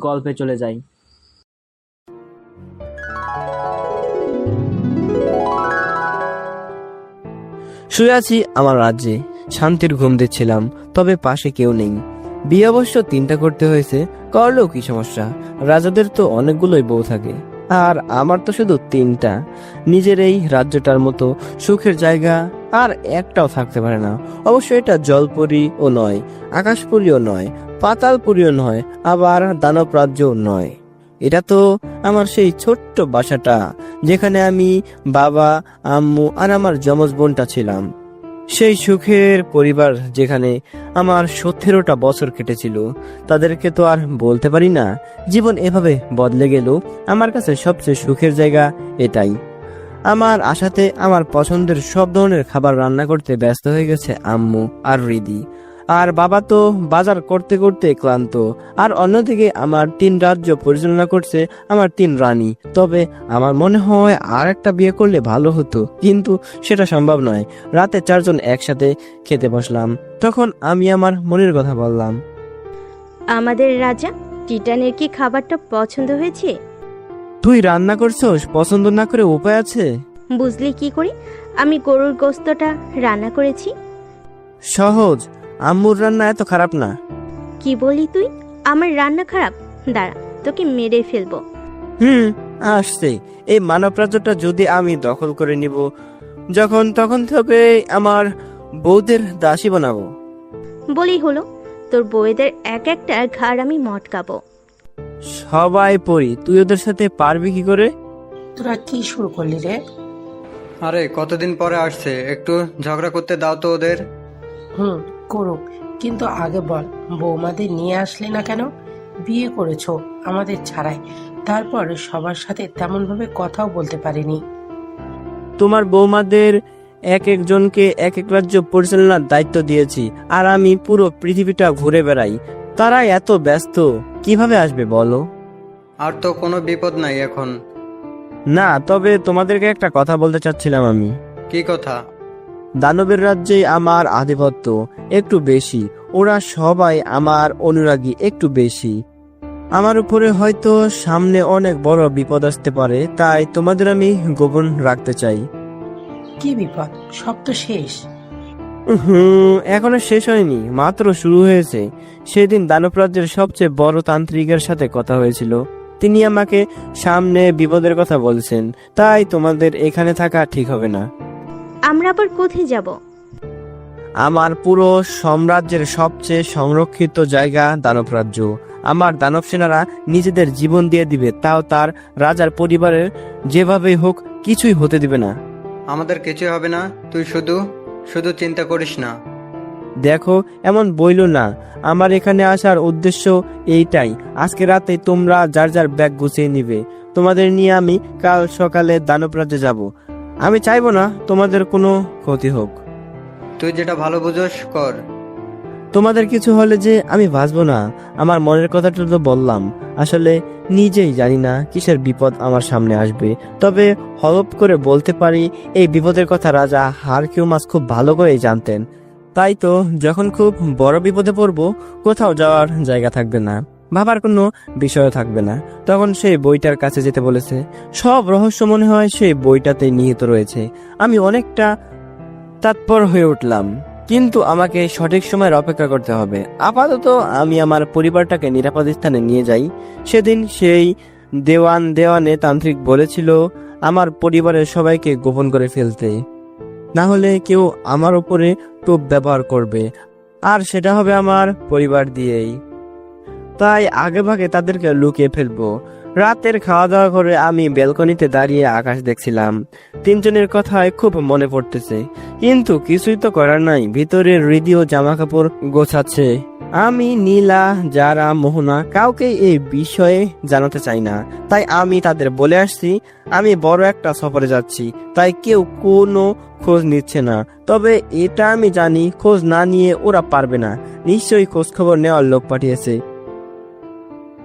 গল্পে চলে যাই। শুয়ে আছি আমার রাজ্যে, শান্তির ঘুম দিচ্ছিলাম, তবে পাশে কেউ নেই। বিয়ে অবশ্য 3টা করতে হয়েছে, করলেও কি সমস্যা, রাজাদের তো অনেকগুলোই বউ থাকে, আর আমার তো শুধু 3টা। নিজের এই রাজ্যটার মতো সুখের জায়গা আর একটাও থাকতে পারে না। অবশ্য এটা জলপরীও নয়, আকাশপুরীও নয়, পাতালপুরীও নয়, আবার দানব রাজ্যও নয়। এটা তো আমার সেই ছোট্ট বাসাটা, যেখানে আমি, বাবা, আম্মু আর আমার যমজ বোনটা ছিলাম। সেই সুখের পরিবার যেখানে আমার 17টা বছর কেটেছিল। তাদেরকে তো আর বলতে পারি না জীবন এভাবে বদলে গেল। আমার কাছে সবচেয়ে সুখের জায়গা এটাই। আমার আশাতে আমার পছন্দের সব ধরনের খাবার রান্না করতে ব্যস্ত হয়ে গেছে আম্মু আর রিদি, আর বাবা তো বাজার করতে করতে ক্লান্ত। আর অন্যদিকে আমার 3 রাজ্য পরিচালনা করছে আমার 3 রানী। তবে আমার মনে হয় আর একটা বিয়ে করলে ভালো হতো, কিন্তু সেটা সম্ভব নয়। রাতে 4 জন একসাথে খেতে বসলাম, তখন আমি আমার মনের কথা বললাম। আমাদের রাজা টিটানের কি খাবারটা পছন্দ হয়েছে? তুই রান্না করছস, পছন্দ না করে উপায় আছে? বুঝলি কি করে? আমি গরুর গোস্তটা রান্না করেছি। সহজ, আম্মুর রান্না এত খারাপ না। কি বলি তুই? আমার রান্না খারাপ? দাঁড়া, তোকে মেরে ফেলবো। আসছে। এই মানব রাজ্যটা যদি আমি দখল করে নিব, যখন তখন তবে আমার বউদের দাসী বানাবো। বলি হলো, তোর বউয়েদের এক একটা ঘাড় আমি মটকাবো। সবাই পড়ি, তুই ওদের সাথে পারবি কি করে? তোরা কি শুরু করলি রে? আরে কতদিন পরে আসছে, একটু ঝগড়া করতে দাও তো ওদের। করুক, কিন্তু আগে বল, বৌমাদের নিয়ে আসলে না কেন? বিয়ে করেছো আমাদের ছাড়াই, তারপর সবার সাথে তেমন ভাবে কথাও বলতে পারিনি। তোমার বৌমাদের এক একজনকে এক এক রাজ্য পরিচালনার দায়িত্ব দিয়েছি, আর আমি পুরো পৃথিবীটা ঘুরে বেড়াই। তারা এত ব্যস্ত, কিভাবে আসবে বলো? আর তো কোনো বিপদ নাই এখন। না, তবে তোমাদেরকে একটা কথা বলতে চাচ্ছিলাম আমি। কি কথা? দানবের রাজ্যে আমার আধিপত্য একটু বেশি, ওরা সবাই আমার অনুরাগী একটু বেশি। আমার উপরে হয়তো সামনে অনেক বড় বিপদ আসতে পারে, তাই তোমাদের আমি গোপন রাখতে চাই। কি বিপদ? সব তো শেষ। এখনো শেষ হয়নি, মাত্র শুরু হয়েছে। সেদিন দানব রাজ্যের সবচেয়ে বড় তান্ত্রিকের সাথে কথা হয়েছিল। তিনি আমাকে সামনে বিপদের কথা বলছেন, তাই তোমাদের এখানে থাকা ঠিক হবে না। আমরা আবার কোথায় যাব? আমার পুরো সাম্রাজ্যের সবচেয়ে সংরক্ষিত জায়গা দানব রাজ্য। আমার দানব সেনারা নিজেদের জীবন দিয়ে দিবে, তাও তার রাজার পরিবারের যেভাবেই হোক কিছুই হতে দিবে না। আমাদের কিছুই হবে না, তুই শুধু শুধু চিন্তা করিস না। দেখো, এমন বইলো না। আমার এখানে আসার উদ্দেশ্য এইটাই। আজকে রাতে তোমরা যার যার ব্যাগ গুছিয়ে নিবে। তোমাদের নিয়ে আমি কাল সকালে দানব রাজ্যে যাব। আমি চাইবো না তোমাদের কোনো ক্ষতি হোক। তুই যেটা ভালো বুঝোস কর। তোমাদের কিছু হলে যে আমি বাঁচবো না, আমার মনের কথাটা তো বললাম। আসলে নিজেই জানি না কিসের বিপদ আমার সামনে আসবে, তবে হলপ করে বলতে পারি এই বিপদের কথা রাজা হারকিউলিস খুব ভালো করেই জানতেন। তাই তো যখন খুব বড় বিপদে পড়বো, কোথাও যাওয়ার জায়গা থাকবে না, ভাবার কোনো বিষয় থাকবে না, তখন সেই বইটার কাছে যেতে বলেছে। সব রহস্য মনে হয় সেই বইটাতে নিহিত রয়েছে। আমি অনেকটা তৎপর হয়ে উঠলাম, কিন্তু আমাকে সঠিক সময়ের অপেক্ষা করতে হবে। আপাতত আমি আমার পরিবারটাকে নিরাপদ স্থানে নিয়ে যাই। সেদিন সেই দেওয়ানে তান্ত্রিক বলেছিল আমার পরিবারের সবাইকে গোপন করে ফেলতে, না হলে কেউ আমার উপরে টোপ ব্যবহার করবে, আর সেটা হবে আমার পরিবার দিয়েই। তাই আগে ভাগে তাদেরকে লুকিয়ে ফেলবো। রাতের খাওয়া দাওয়া করে আমি ব্যালকনিতে দাঁড়িয়ে আকাশ দেখছিলাম। 3 জনের কথায় খুব মনে পড়তেছে, কিন্তু কিছুই তো করার নাই। ভিতরে রেডিও জামা কাপড় গোছাচ্ছে। আমি, নীলা, যারা, মোহনা কাউকে এই বিষয়ে জানাতে চাই না। তাই আমি তাদের বলে আসছি আমি বড় একটা সফরে যাচ্ছি, তাই কেউ কোনো খোঁজ নিচ্ছে না। তবে এটা আমি জানি, খোঁজ না নিয়ে ওরা পারবে না। নিশ্চয়ই খোঁজ খবর নেওয়ার লোক পাঠিয়েছে।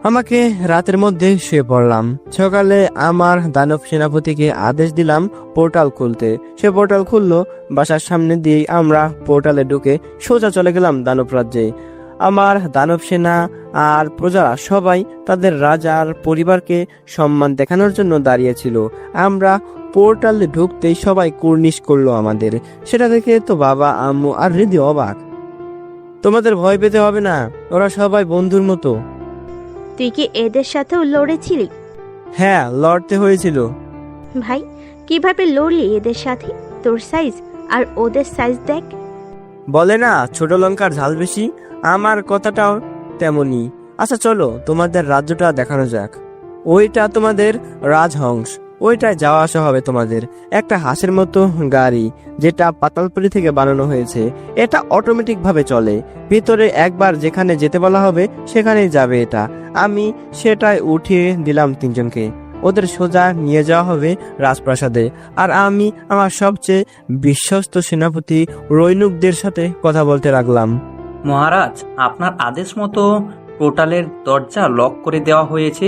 আমাকে রাতের মধ্যে শুয়ে পড়লাম। সকালে আমার দানব সেনাপতিকে আদেশ দিলাম পোর্টাল খুলতে। সে পোর্টাল খুললো। বাসার সামনে দিয়ে আমরা পোর্টালে ঢুকে সোজা চলে গেলাম দানব রাজ্যে। আমার দানব সেনা আর প্রজারা সবাই তাদের রাজার পরিবারকে সম্মান দেখানোর জন্য দাঁড়িয়েছিল। আমরা পোর্টালে ঢুকতেই সবাই কুর্নিশ করলো আমাদের। সেটা দেখে তো বাবা, আম্মু আর হৃদি অবাক। তোমাদের ভয় পেতে হবে না, ওরা সবাই বন্ধুর মতো। তুই কি এদের সাথেও লড়েছিলি? হ্যাঁ, লড়তে হয়েছিল। ভাই, কিভাবে লড়লি এদের সাথে? তোর সাইজ আর ওদের সাইজ দেখ। বলে না ছোট লঙ্কার ঝাল বেশি, আমার কথাটাও তেমনি। আচ্ছা চলো তোমাদের রাজ্যটা দেখানো যাক। ওইটা তোমাদের রাজহংস, ওইটায় যাওয়া আসা হবে তোমাদের। একটা হাঁসের মতো গাড়ি যেটা পাতালপুরি থেকে বানানো হয়েছে। এটা অটোমেটিক ভাবে চলে। ভিতরে একবার যেখানে যেতে বলা হবে সেখানেই যাবে এটা। আমি সেটাই উঠিয়ে দিলাম তিনজনকে। ওদের সোজা নিয়ে যাওয়া হবে রাজপ্রাসাদে। আর আমি আমার সবচেয়ে বিশ্বস্ত সেনাপতি রৈনুকদের সাথে কথা বলতে লাগলাম। মহারাজ, আপনার আদেশ মতো পোর্টালের দরজা লক করে দেওয়া হয়েছে।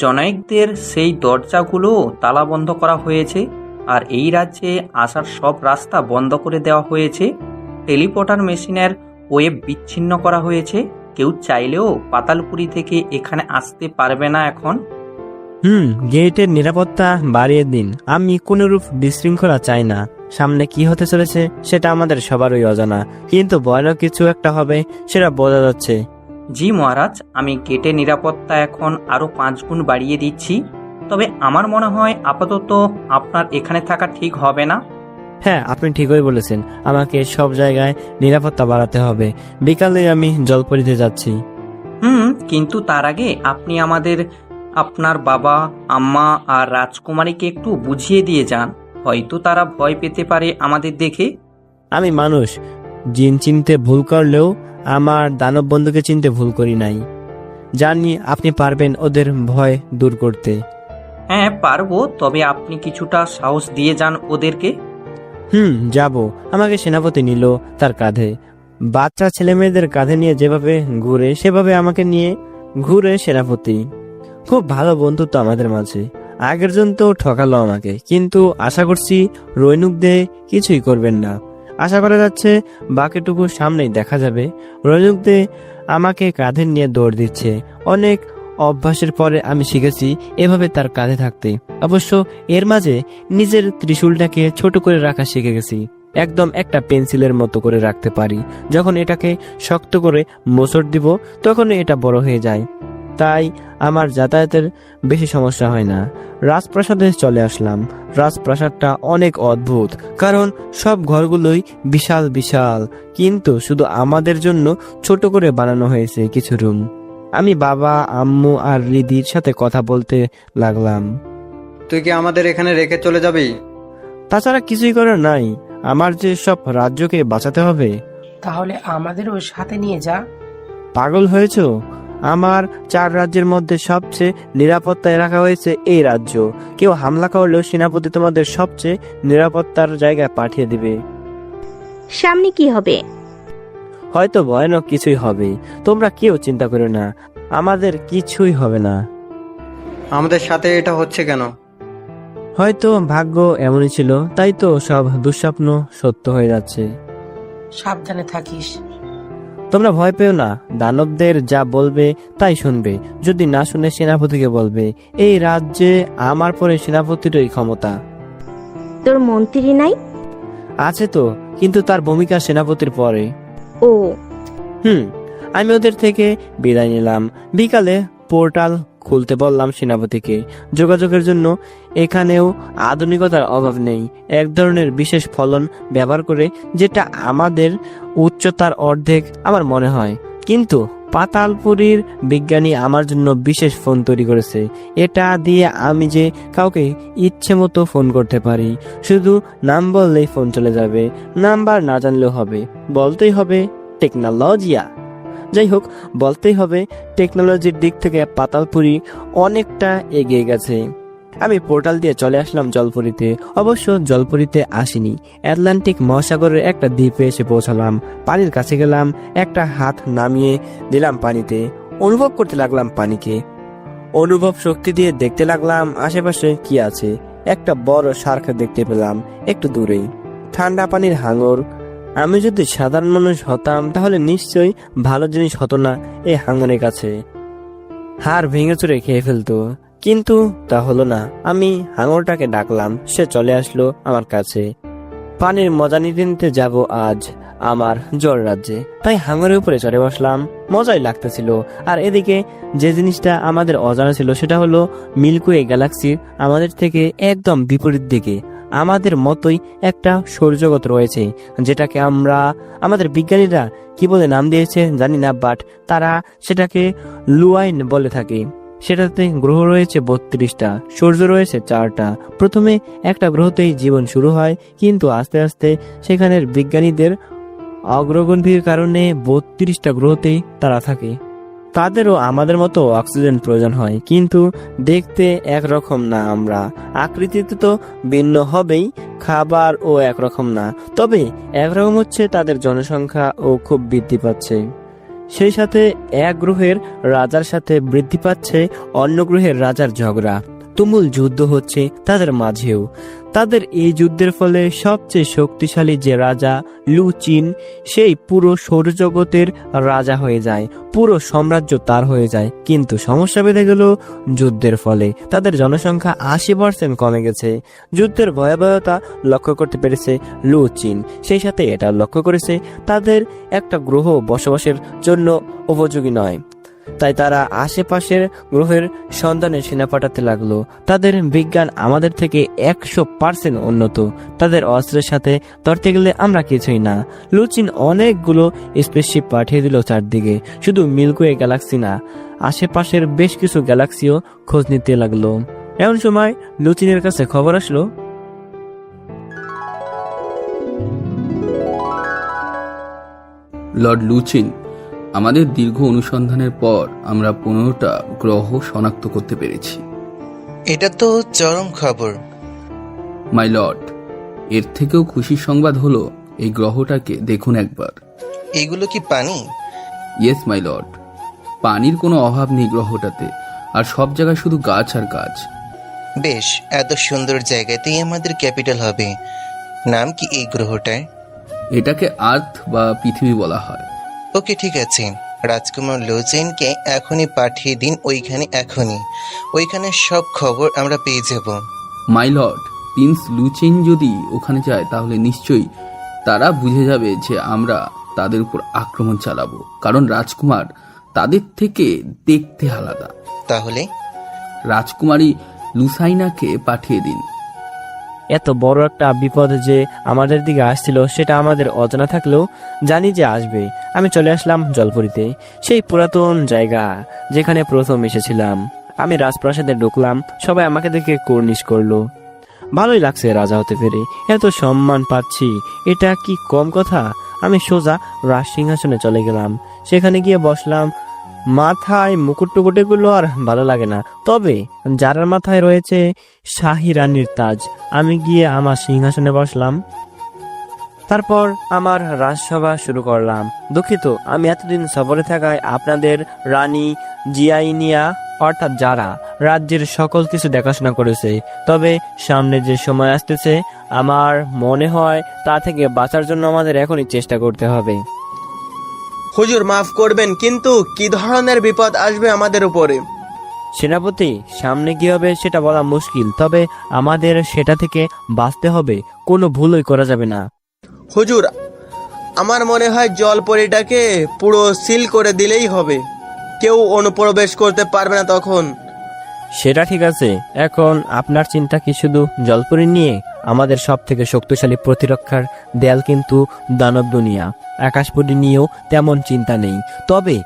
জনৈকদের সেই দরজাগুলো তালাবন্ধ করা হয়েছে। আর এই রাজ্যে আসার সব রাস্তা বন্ধ করে দেওয়া হয়েছে। টেলিপোর্টার মেশিনের ওয়েব বিচ্ছিন্ন করা হয়েছে। কেউ চাইলেও পাতালপুরি থেকে এখানে আসতে পারবে না এখন। গেটের নিরাপত্তা বাড়িয়ে দিন। আমি কোনরূপ বিশৃঙ্খলা চাই না। সামনে কি হতে চলেছে সেটা আমাদের সবারই অজানা, কিন্তু ভয়ানক কিছু একটা হবে সেটা বোঝা যাচ্ছে। জি মহারাজ, আমি গেটের নিরাপত্তা এখন আরো 5 গুণ বাড়িয়ে দিচ্ছি। তবে আমার মনে হয় আপাতত আপনার এখানে থাকা ঠিক হবে না। হ্যাঁ, আপনি ঠিকই বলেছেন। আমাকে সব জায়গায় নিরাপত্তা বাড়াতে হবে। বিকালে আমি জলপরীতে যাচ্ছি। কিন্তু তার আগে আপনি আপনার বাবা, আম্মা আর রাজকুমারীকে একটু বুঝিয়ে দিয়ে যান। হয়তো তারা ভয় পেতে পারে আমাদের দেখে। আমি মানুষ, জিন চিনতে ভুল করলেও আমার দানব বন্ধুকে চিনতে ভুল করি নাই। জানি আপনি পারবেন ওদের ভয় দূর করতে। হ্যাঁ পারবো, তবে আপনি কিছুটা সাহস দিয়ে যান ওদেরকে। যাব। আমাকে সেনাপতি নিল তার কাঁধে। বাচ্চা ছেলে মেয়েদের কাঁধে নিয়ে যেভাবে ঘুরে সেভাবে আমাকে নিয়ে ঘুরে সেনাপতি। খুব ভালো বন্ধুত্ব আমাদের মাঝে। আগের জন তো ঠকালো আমাকে, কিন্তু আশা করছি রৈনুকদে কিছুই করবেন না। আশা করা যাচ্ছে বাকিটুকু সামনেই দেখা যাবে। রৈনুকদে আমাকে কাঁধে নিয়ে দৌড় দিচ্ছে। অনেক অভ্যাসের পরে আমি শিখেছি এভাবে তার কাঁধে থাকতে। অবশ্য এর মাঝে নিজের ত্রিশূলটাকে ছোট করে রাখা শিখে গেছি। একদম একটা পেন্সিলের মতো করে রাখতে পারি। যখন এটাকে শক্ত করে মোচড় দিব তখন এটা বড় হয়ে যায়। তাই আমার যাতায়াতের বেশি সমস্যা হয় না। রাজপ্রাসাদে চলে আসলাম। রাজপ্রাসাদটা অনেক অদ্ভুত, কারণ সব ঘরগুলোই বিশাল বিশাল, কিন্তু শুধু আমাদের জন্য ছোট করে বানানো হয়েছে কিছু রুম। আমি বাবা, আম্মু আর রিদির সাথে কথা বলতে লাগলাম। তুই কি আমাদের এখানে রেখে চলে যাবি? তাছাড়া কিছুই করার নাই। আমার যে সব রাজ্যকে বাঁচাতে হবে। তাহলে আমাদেরও সাথে নিয়ে যা। পাগল হয়েছো? আমার 4 রাজ্যের মধ্যে সবচেয়ে নিরাপত্তায় রাখা হয়েছে এই রাজ্য। কেউ হামলা করলেও সেনাপতি তোমাদের সবচেয়ে নিরাপত্তার জায়গায় পাঠিয়ে দিবে। সামনে কি হবে? হয়তো ভয়ানক কিছুই হবে। তোমরা কেউ চিন্তা করো না, আমাদের কিছুই হবে না। আমাদের সাথে এটা হচ্ছে কেন? হয়তো ভাগ্য এমনই ছিল, তাই তো সব দুঃস্বপ্ন সত্য হয়ে যাচ্ছে। সাবধানে থাকিস। তোমরা ভয় পেও না। দানবদের যা বলবে তাই শুনবে। যদি না শুনে সেনাপতিকে বলবে। এই রাজ্যে আমার পরে সেনাপতিরই ক্ষমতা। তোর মন্ত্রী নাই? আছে তো, কিন্তু তার ভূমিকা সেনাপতির পরে। ও, আমি ওদের থেকে বিদায় নিলাম। বিকালে পোর্টাল খুলতে বললাম সেনাপতিকে। যোগাযোগের জন্য এখানেও আধুনিকতার অভাব নেই। এক ধরনের বিশেষ ফলন ব্যবহার করে, যেটা আমাদের উচ্চতার অর্ধেক আমার মনে হয়। কিন্তু পাতালপুরীর বিজ্ঞানী আমার জন্য বিশেষ ফোন তৈরি করেছে। এটা দিয়ে আমি যে কাউকে ইচ্ছে মতো ফোন করতে পারি। শুধু নাম বললেই ফোন চলে যাবে, নাম্বার না জানলেও হবে। বলতেই হবে টেকনোলজিয়া। যাই হোক, বলতেই হবে টেকনোলজির দিক থেকে পাতালপুরি অনেকটা এগিয়ে গেছে। আমি পোর্টাল দিয়ে চলে আসলাম জলপুরীতে। অবশ্য জলপুরীতে আসিনি, আটলান্টিক মহাসাগরের একটা দ্বীপে এসে পৌঁছালাম। পানির কাছে গেলাম, একটা হাত নামিয়ে দিলাম পানিতে। অনুভব করতে লাগলাম পানিকে। অনুভব শক্তি দিয়ে দেখতে লাগলাম আশেপাশে কি আছে। একটা বড় শার্ক দেখতে পেলাম একটু দূরেই। ঠান্ডা পানির হাঙর আমি যদি সাধারণ মানুষ হতাম তাহলে নিশ্চয়ই ভালো জিনিস হতো না এই হাঙরের কাছে, হাড় ভেঙে চুরে খেয়ে ফেলতো। কিন্তু তা হলো না। আমি হাঙরটাকে ডাকলাম, সে চলে আসলো আমার কাছে। পানির মজা নিতে নিতে যাব আজ আমার জল রাজ্যে, তাই হাঙরের উপরে চড়ে বসলাম। মজাই লাগতেছিল। আর এদিকে যে জিনিসটা আমাদের অজানা ছিল সেটা হলো মিল্কওয়ে গ্যালাক্সির আমাদের থেকে একদম বিপরীত দিকে আমাদের মতোই একটা সৌরজগৎ রয়েছে, যেটাকে আমাদের বিজ্ঞানীরা কি বলে নাম দিয়েছে জানি না, বাট তারা সেটাকে লুয়াইন বলে থাকে। সেটাতে গ্রহ রয়েছে 32টা, সূর্য রয়েছে 4টা। প্রথমে একটা গ্রহতেই জীবন শুরু হয়, কিন্তু আস্তে আস্তে সেখানের বিজ্ঞানীদের অগ্রগতির কারণে 32টা গ্রহতেই তারা থাকে। তাদেরও আমাদের মতো অক্সিজেন প্রয়োজন হয়, কিন্তু দেখতে একরকম না। আমরা আকৃতিতে তো ভিন্ন হবেই, খাবারও একরকম না। তবে একরকম হচ্ছে তাদের জনসংখ্যা ও খুব বৃদ্ধি পাচ্ছে। সেই সাথে এক গ্রহের রাজার সাথে বৃদ্ধি পাচ্ছে অন্য গ্রহের রাজার ঝগড়া, তুমুল যুদ্ধ হচ্ছে তাদের মাঝেও। তাদের এই যুদ্ধের ফলে সবচেয়ে শক্তিশালী যে রাজা লু চিন, সেই পুরো সৌরজগতের রাজা হয়ে যায়, পুরো সাম্রাজ্য তার হয়ে যায়। কিন্তু সমস্যা বেঁধে গেল যুদ্ধের ফলে। তাদের জনসংখ্যা 80% কমে গেছে। যুদ্ধের ভয়াবহতা লক্ষ্য করতে পেরেছে লু চিন, সেই সাথে এটা লক্ষ্য করেছে তাদের একটা গ্রহ বসবাসের জন্য উপযোগী নয়। তাই তারা আশেপাশের গ্রহের সন্ধানে সেনা পাঠাতে লাগলো। তাদের বিজ্ঞান আমাদের থেকে 100% উন্নত। তাদের অস্ত্রের সাথে ধরতে গেলে আমরা কিছুই না। লুচিন অনেকগুলো স্পেসশিপ পাঠিয়ে দিল চারদিকে। শুধু মিল্কওয়ে গ্যালাক্সি না, আশেপাশের বেশ কিছু গ্যালাক্সিও খোঁজ নিতে লাগলো। এমন সময় লুচিনের কাছে খবর আসলো, লর্ড লুচিন, আমাদের দীর্ঘ অনুসন্ধানের পর আমরা 15টা গ্রহ শনাক্ত করতে পেরেছি। এটা তো চরম খবর। মাই লর্ড, এর থেকেও খুশির সংবাদ হলো এই গ্রহটাকে দেখুন একবার। এগুলো কি পানি? ইয়েস মাই লর্ড, পানির কোনো অভাব নেই গ্রহটাতে, আর সব জায়গায় শুধু গাছ আর গাছ। বেশ, এত সুন্দর জায়গাতেই আমাদের ক্যাপিটাল হবে। নাম কি এই গ্রহটার? এটাকে আর্থ বা পৃথিবী বলা হয়। ওকে, ঠিক আছে। রাজকুমার লোচেনকে এখনই পাঠিয়ে দিন ওইখানে, এখনই। ওইখানে সব খবর আমরা পেয়ে যাব। মাই লর্ড, প্রিন্স লুচিন যদি ওখানে যায় তাহলে নিশ্চয়ই তারা বুঝে যাবে যে আমরা তাদের উপর আক্রমণ চালাবো, কারণ রাজকুমার তাদের থেকে দেখতে আলাদা। তাহলে রাজকুমারী লুসাইনাকে পাঠিয়ে দিন। এত বড় একটা বিপদ যে আমাদের দিকে আসছিল সেটা আমাদের অজানা থাকলেও জানি যে আসবে। আমি চলে আসলাম জলপুরীতে, সেই পুরাতন জায়গা যেখানে প্রথম এসেছিলাম। আমি রাজপ্রাসাদে ঢুকলাম, সবাই আমাকে দেখে কুর্নিশ করলো। ভালোই লাগছে রাজা হতে পেরে, এত সম্মান পাচ্ছি, এটা কি কম কথা। আমি সোজা রাজ সিংহাসনে চলে গেলাম, সেখানে গিয়ে বসলাম। মাথায় মুকুট টুকুট এগুলো আর ভালো লাগে না, তবে যার মাথায় রয়েছে শাহী রানীর তাজ, আমি গিয়ে আমার সিংহাসনে বসলাম। তারপর আমার রাজসভা শুরু করলাম। দুঃখিত, আমি এতদিন সফরে থাকায় আপনাদের রানী জিয়াইনিয়া অর্থাৎ যারা রাজ্যের সকল কিছু দেখাশোনা করেছে, তবে সামনে যে সময় আসতেছে আমার মনে হয় তা থেকে বাঁচার জন্য আমাদের এখনই চেষ্টা করতে হবে। হুজুর, মাফ করবেন, কিন্তু কি ধরনের বিপদ আসবে আমাদের উপরে? সেনাপতি, সামনে কি হবে সেটা বলা মুশকিল, তবে আমাদের সেটা থেকে বাঁচতে হবে, কোনো ভুলই করা যাবে না। হুজুর, আমার মনে হয় জলপরীটাকে পুরো সিল করে দিলেই হবে, কেউ অনুপ্রবেশ করতে পারবে না তখন। সেটা ঠিক আছে, এখন আপনার চিন্তা কি শুধু জলপরি নিয়ে? আমাদের সব থেকে শক্তিশালী প্রতিরক্ষার দেয়াল কিন্তু দানব দুনিয়া। আকাশপরি নিয়েও তেমন চিন্তা নেই, তবে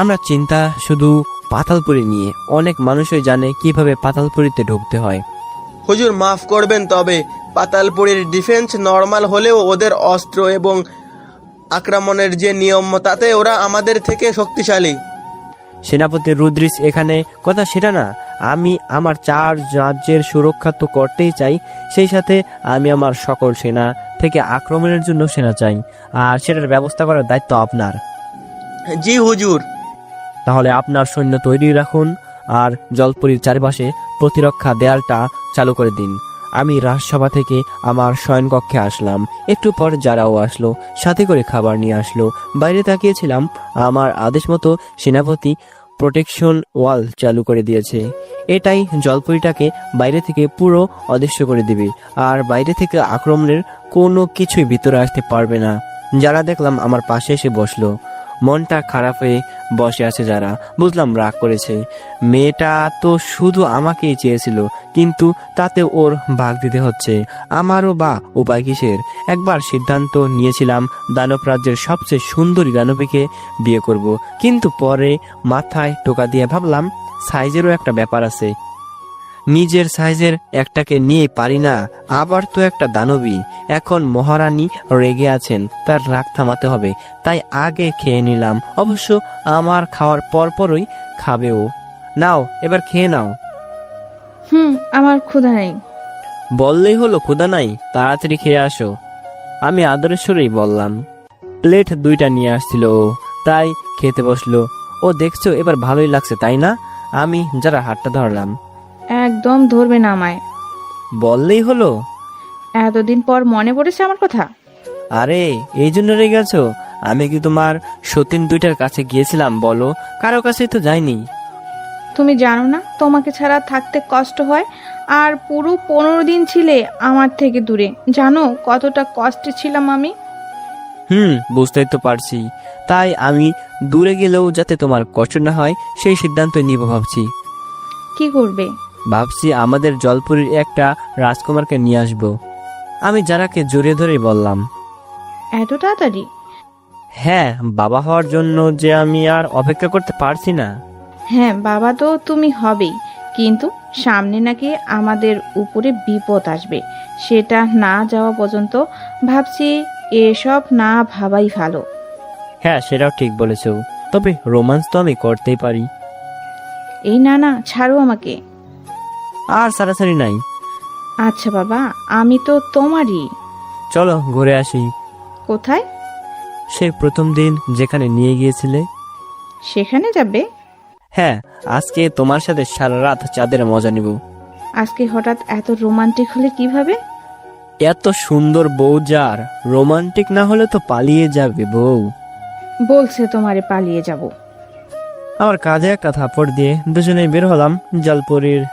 আমরা চিন্তা শুধু পাতালপুরি নিয়ে। অনেক মানুষই জানে কিভাবে পাতালপুরিতে ঢুকতে হয়। হুজুর, মাফ করবেন, তবে পাতালপুরীর ডিফেন্স নর্মাল হলেও ওদের অস্ত্র এবং আক্রমণের যে নিয়ম, তাতে ওরা আমাদের থেকে শক্তিশালী। সেনাপতি রুদ্রিস, এখানে কথা সেটা না। আমি আমার 4 রাজ্যের সুরক্ষা তো করতেই চাই, সেই সাথে আমি আমার সকল সেনা থেকে আক্রমণের জন্য সেনা চাই, আর সেটার ব্যবস্থা করার দায়িত্ব আপনার। জি হুজুর। তাহলে আপনার সৈন্য তৈরি রাখুন আর জলপুরীর চারপাশে প্রতিরক্ষা দেয়ালটা চালু করে দিন। আমি রাজসভা থেকে আমার শয়নকক্ষে আসলাম। একটু পর যারাও আসলো, সাথে করে খাবার নিয়ে আসলো। বাইরে তাকিয়েছিলাম, আমার আদেশ মতো সেনাপতি প্রোটেকশন ওয়াল চালু করে দিয়েছে। এটাই জলপরীটাকে বাইরে থেকে পুরো অদৃশ্য করে দিবে, আর বাইরে থেকে আক্রমণের কোনো কিছুই ভিতরে আসতে পারবে না। যারা দেখলাম আমার পাশে এসে বসলো। মনটা খারাপ হয়ে বসে আছে যারা, বুঝলাম রাগ করেছে। মেয়েটা তো শুধু আমাকেই চেয়েছিল, কিন্তু তাতে ওর ভাগ দিতে হচ্ছে। আমারও বা উপায় কিসের? একবার সিদ্ধান্ত নিয়েছিলাম দানব রাজ্যের সবচেয়ে সুন্দরী দানবীকে বিয়ে করব, কিন্তু পরে মাথায় টোকা দিয়ে ভাবলাম সাইজেরও একটা ব্যাপার আছে। নিজের সাইজের একটাকে নিয়ে পারি না, আবার তো একটা দানবী। এখন মহারানী রেগে আছেন, তার রাগ থামাতে হবে, তাই আগে খেয়ে নিলাম। অবশ্য আমার খাওয়ার পরপরই খাবেও। নাও এবার খেয়ে নাও। আমার ক্ষুধা নেই। বললেই হলো ক্ষুধা নাই, তাড়াতাড়ি খেয়ে আসো। আমি আদরের সুরেই বললাম। প্লেট 2টা নিয়ে আসছিল ও, তাই খেতে বসলো। ও দেখছো এবার ভালোই লাগছে তাই না? আমি যারা হাতটা ধরলাম। একদম ধরবে না আমায়। বললেই হলো। এতদিন পর মনে পড়েছে আমার কথা। আরে এই জন্য রেগে গেছো? আমি কি তোমার সতীন 2টার কাছে গিয়েছিলাম বলো? কারো কাছে তো যাইনি। তুমি জানো না তোমাকে ছাড়া থাকতে কষ্ট হয়, আর পুরো 15 দিন ছিলে আমার থেকে দূরে। জানো কতটা কষ্টে ছিলাম আমি? বুঝতেই তো পারছি। তাই আমি দূরে গেলেও যাতে তোমার কষ্ট না হয় সেই সিদ্ধান্ত নিব ভাবছি। কি করবে? ভাবছি আমাদের জলপুরীর একটা রাজকুমারকে নিয়ে আসবো। আমি যারাকে জড়িয়ে ধরেই বললাম। এত তাড়াতাড়ি? হ্যাঁ, বাবা হওয়ার জন্য যে আমি আর অপেক্ষা করতে পারছি না। হ্যাঁ, বাবা তো তুমি হবেই, কিন্তু সামনে নাকি আমাদের উপরে বিপদ আসবে। সেটা না যাওয়া পর্যন্ত ভাবছি এসব না ভাবাই ভালো। হ্যাঁ, সেটাও ঠিক বলেছো, তবে রোমান্স তো আমি করতেই পারি। এই না না, ছাড়ো আমাকে। আর সারাসারি নাই। আচ্ছা বাবা, আমি তো তোমারই। চলো ঘুরে আসি। কোথায়? সেই প্রথম দিন যেখানে নিয়ে গিয়েছিলে। সেখানে যাবে? হ্যাঁ, আজকে তোমার সাথে সারা রাত চাঁদের মজা নিব। আজকে হঠাৎ এত রোমান্টিক হলে কিভাবে? এত সুন্দর বউ যার, রোমান্টিক না হলে তো পালিয়ে যাবে বউ। বলছে তোমারে পালিয়ে যাব। আমার কাঁধে একটা থাপড় দিয়ে দুজনে বের হলাম জলপুরীর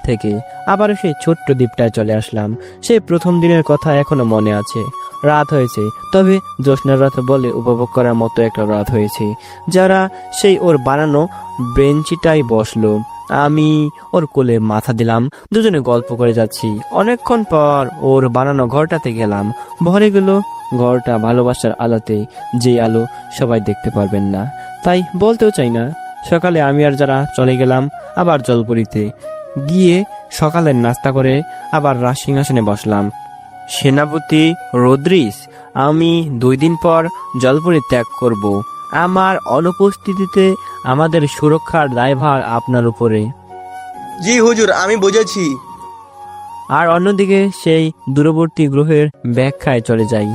থেকে। আবার সেই ছোট্ট দ্বীপটায় চলে আসলাম। সেই প্রথম দিনের কথা এখনো মনে আছে। রাত হয়েছে, তবে জ্যোৎস্নার রাত বলে উপভোগ করার মতো একটা রাত হয়েছে। যারা সেই ওর বানানো বেঞ্চিটাই বসলো, আমি ওর কোলে মাথা দিলাম। দুজনে গল্প করে যাচ্ছি। অনেকক্ষণ পর ওর বানানো ঘরটাতে গেলাম। ভরে গেল ঘরটা ভালোবাসার আলোতে, যে আলো সবাই দেখতে পারবেন না, তাই বলতেও চাই না। সকালে আমি আর যারা চলে গেলাম আবার জলপুরীতে গিয়ে সকালের নাস্তা করে আবার রাজসিংহাসনে বসলাম। সেনাপতি রদ্রিস, আমি 2 দিন পর জলপুরী ত্যাগ করব। আমার অনুপস্থিতিতে আমাদের সুরক্ষার দায়ভার আপনার উপরে। জি হুজুর, আমি বুঝেছি। আর অন্যদিকে সেই দূরবর্তী গ্রহের ব্যাখ্যায় চলে যাই।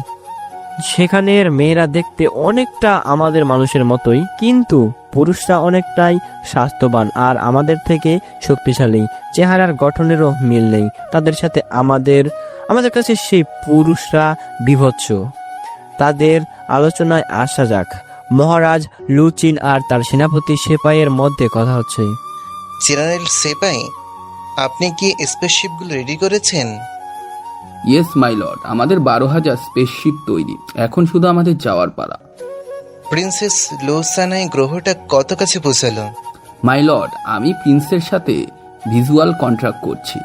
সেখানের মেয়েরা দেখতে অনেকটা আমাদের মানুষের মতোই, কিন্তু পুরুষরা অনেকটাই স্বাস্থ্যবান আর আমাদের থেকে শক্তিশালী। চেহারার গঠনেরও মিল নেই তাদের সাথে। আমাদের কাছে সেই পুরুষরা বিভৎস। তাদের আলোচনায় আসা যাক। মহারাজ লুচিন আর তার সেনাপতি সেপাইয়ের মধ্যে কথা হচ্ছে। জেনারেল সেপাই, আপনি কি স্পেসশিপগুলো রেডি করেছেন? ইয়েস মাই লর্ড, আমাদের 12,000 স্পেসশিপ তৈরি, এখন শুধু আমাদের যাওয়ার পালা। প্রিন্সেস লুসানাই গ্রহটা কত কাছে পৌঁছালো? মাই লর্ড, আমি প্রিন্সের সাথে ভিজুয়াল কন্ট্রাক্ট করছি।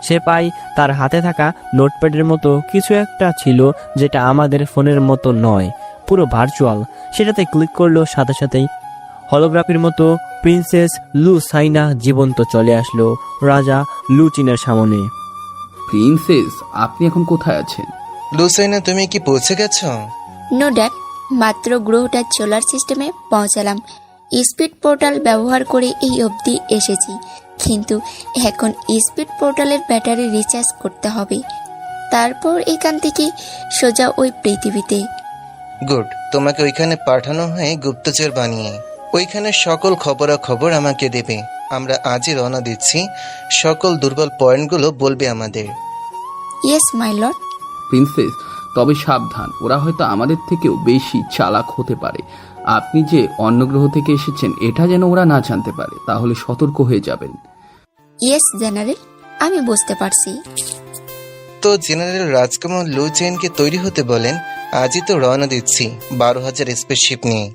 সেপাই তার হাতে থাকা নোটপ্যাডের মতো কিছু একটা ছিল, যেটা আমাদের ফোনের মতো নয়, পুরো ভার্চুয়াল। সেটাতে ক্লিক করলো, সাথে সাথেই হলোগ্রাফির মতো প্রিন্সেস লুসাইনা জীবন্ত চলে আসলো রাজা লুচিনের সামনে। প্রিন্সেস, আপনি এখন কোথায় আছেন? লুসাইনা, তুমি কি পৌঁছে গেছো? নো ড্যাড, মাত্র গ্রহটার সোলার সিস্টেমে পৌঁছালাম। স্পিড পোর্টাল ব্যবহার করে এই অবধি এসেছি, কিন্তু এখন স্পিড পোর্টালের ব্যাটারি রিচার্জ করতে হবে, তারপর এখান থেকে সোজা ওই পৃথিবীতে। গুড, তোমাকে ওইখানে পাঠানো হয় গুপ্তচর বানিয়ে। ওইখানে সকল খবরাখবর আমাকে দেবে। আমরা আজই রওনা দিচ্ছি। সকল দুর্বল পয়েন্টগুলো বলবে আমাদের। Yes my lord. প্রিন্সেস, তবে সাবধান, ওরা হয়তো আমাদের থেকেও বেশি চালাক হতে পারে। আপনি যে অন্য গ্রহ থেকে এসেছেন এটা যেন ওরা না জানতে পারে, তাহলে সতর্ক হয়ে যাবেন। ইয়েস জেনারেল, আমি বুঝতে পারছি। তো জেনারেল রাজকুমার লু চেইনকে তৈরি হতে বলেন, আজই তো রওনা দিচ্ছি 12,000 স্পেসশিপ নিয়ে।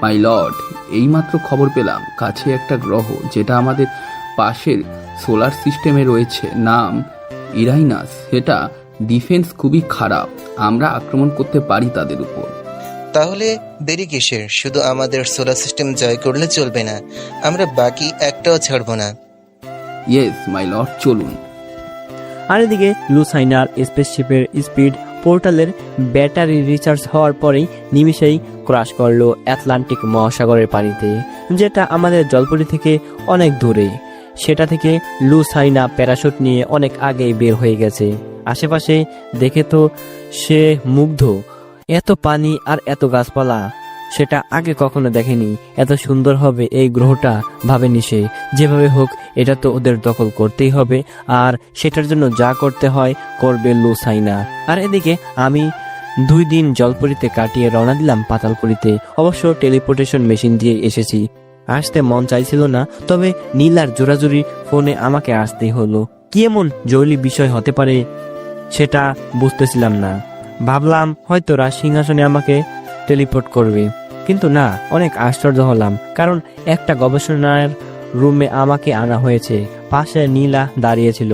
মাই লর্ড, এইমাত্র খবর পেলাম কাছে একটা গ্রহ যেটা আমাদের পাশের সোলার সিস্টেমে রয়েছে, নাম ইরাইনাস। সেটা ডিফেন্স খুবই খারাপ, আমরা আক্রমণ করতে পারি তাদের উপর। তাহলে দেরি কিসের? শুধু আমাদের সোলার সিস্টেম জয় করলে চলবে না, আমরা বাকি একটাও ছাড়বো না। ইয়েস মাই লর্ড, চলুন। আর এদিকে লুসাইনার স্পেসশিপের স্পিড পোর্টালের ব্যাটারি রিচার্জ হওয়ার পরেই নিমিষেই ক্রাশ করলো আটলান্টিক মহাসাগরের পানিতে, যেটা আমাদের জলপরি থেকে অনেক দূরে। সেটা থেকে লুসাইনা প্যারাশুট নিয়ে অনেক আগেই বের হয়ে গেছে। আশেপাশে দেখে তো সে মুগ্ধ, এত পানি আর এত গাছপালা সেটা আগে কখনো দেখেনি। এত সুন্দর হবে এই গ্রহটা ভাবেনি সে। যেভাবে হোক এটা তো ওদের দখল করতেই হবে, আর সেটার জন্য যা করতে হয় করবে লুসাইনা। আর এদিকে আমি 2 দিন জলপরিতে কাটিয়ে রওনা দিলাম পাতালপুরীতে। অবশ্য টেলিপোর্টেশন মেশিন দিয়ে এসেছি। আসতে মন চাইছিল না, তবে নীলার জোরাজুরি ফোনে আমাকে আসতেই হলো। কি এমন জরুরি বিষয় হতে পারে সেটা বুঝতেছিলাম না। ভাবলাম হয়তো রাজ সিংহাসনে আমাকে টেলিপোর্ট করবে, কিন্তু না, অনেক আশ্চর্য হলাম, কারণ একটা গবেষণার রুমে আমাকে আনা হয়েছে। পাশে নীলা দাঁড়িয়েছিল।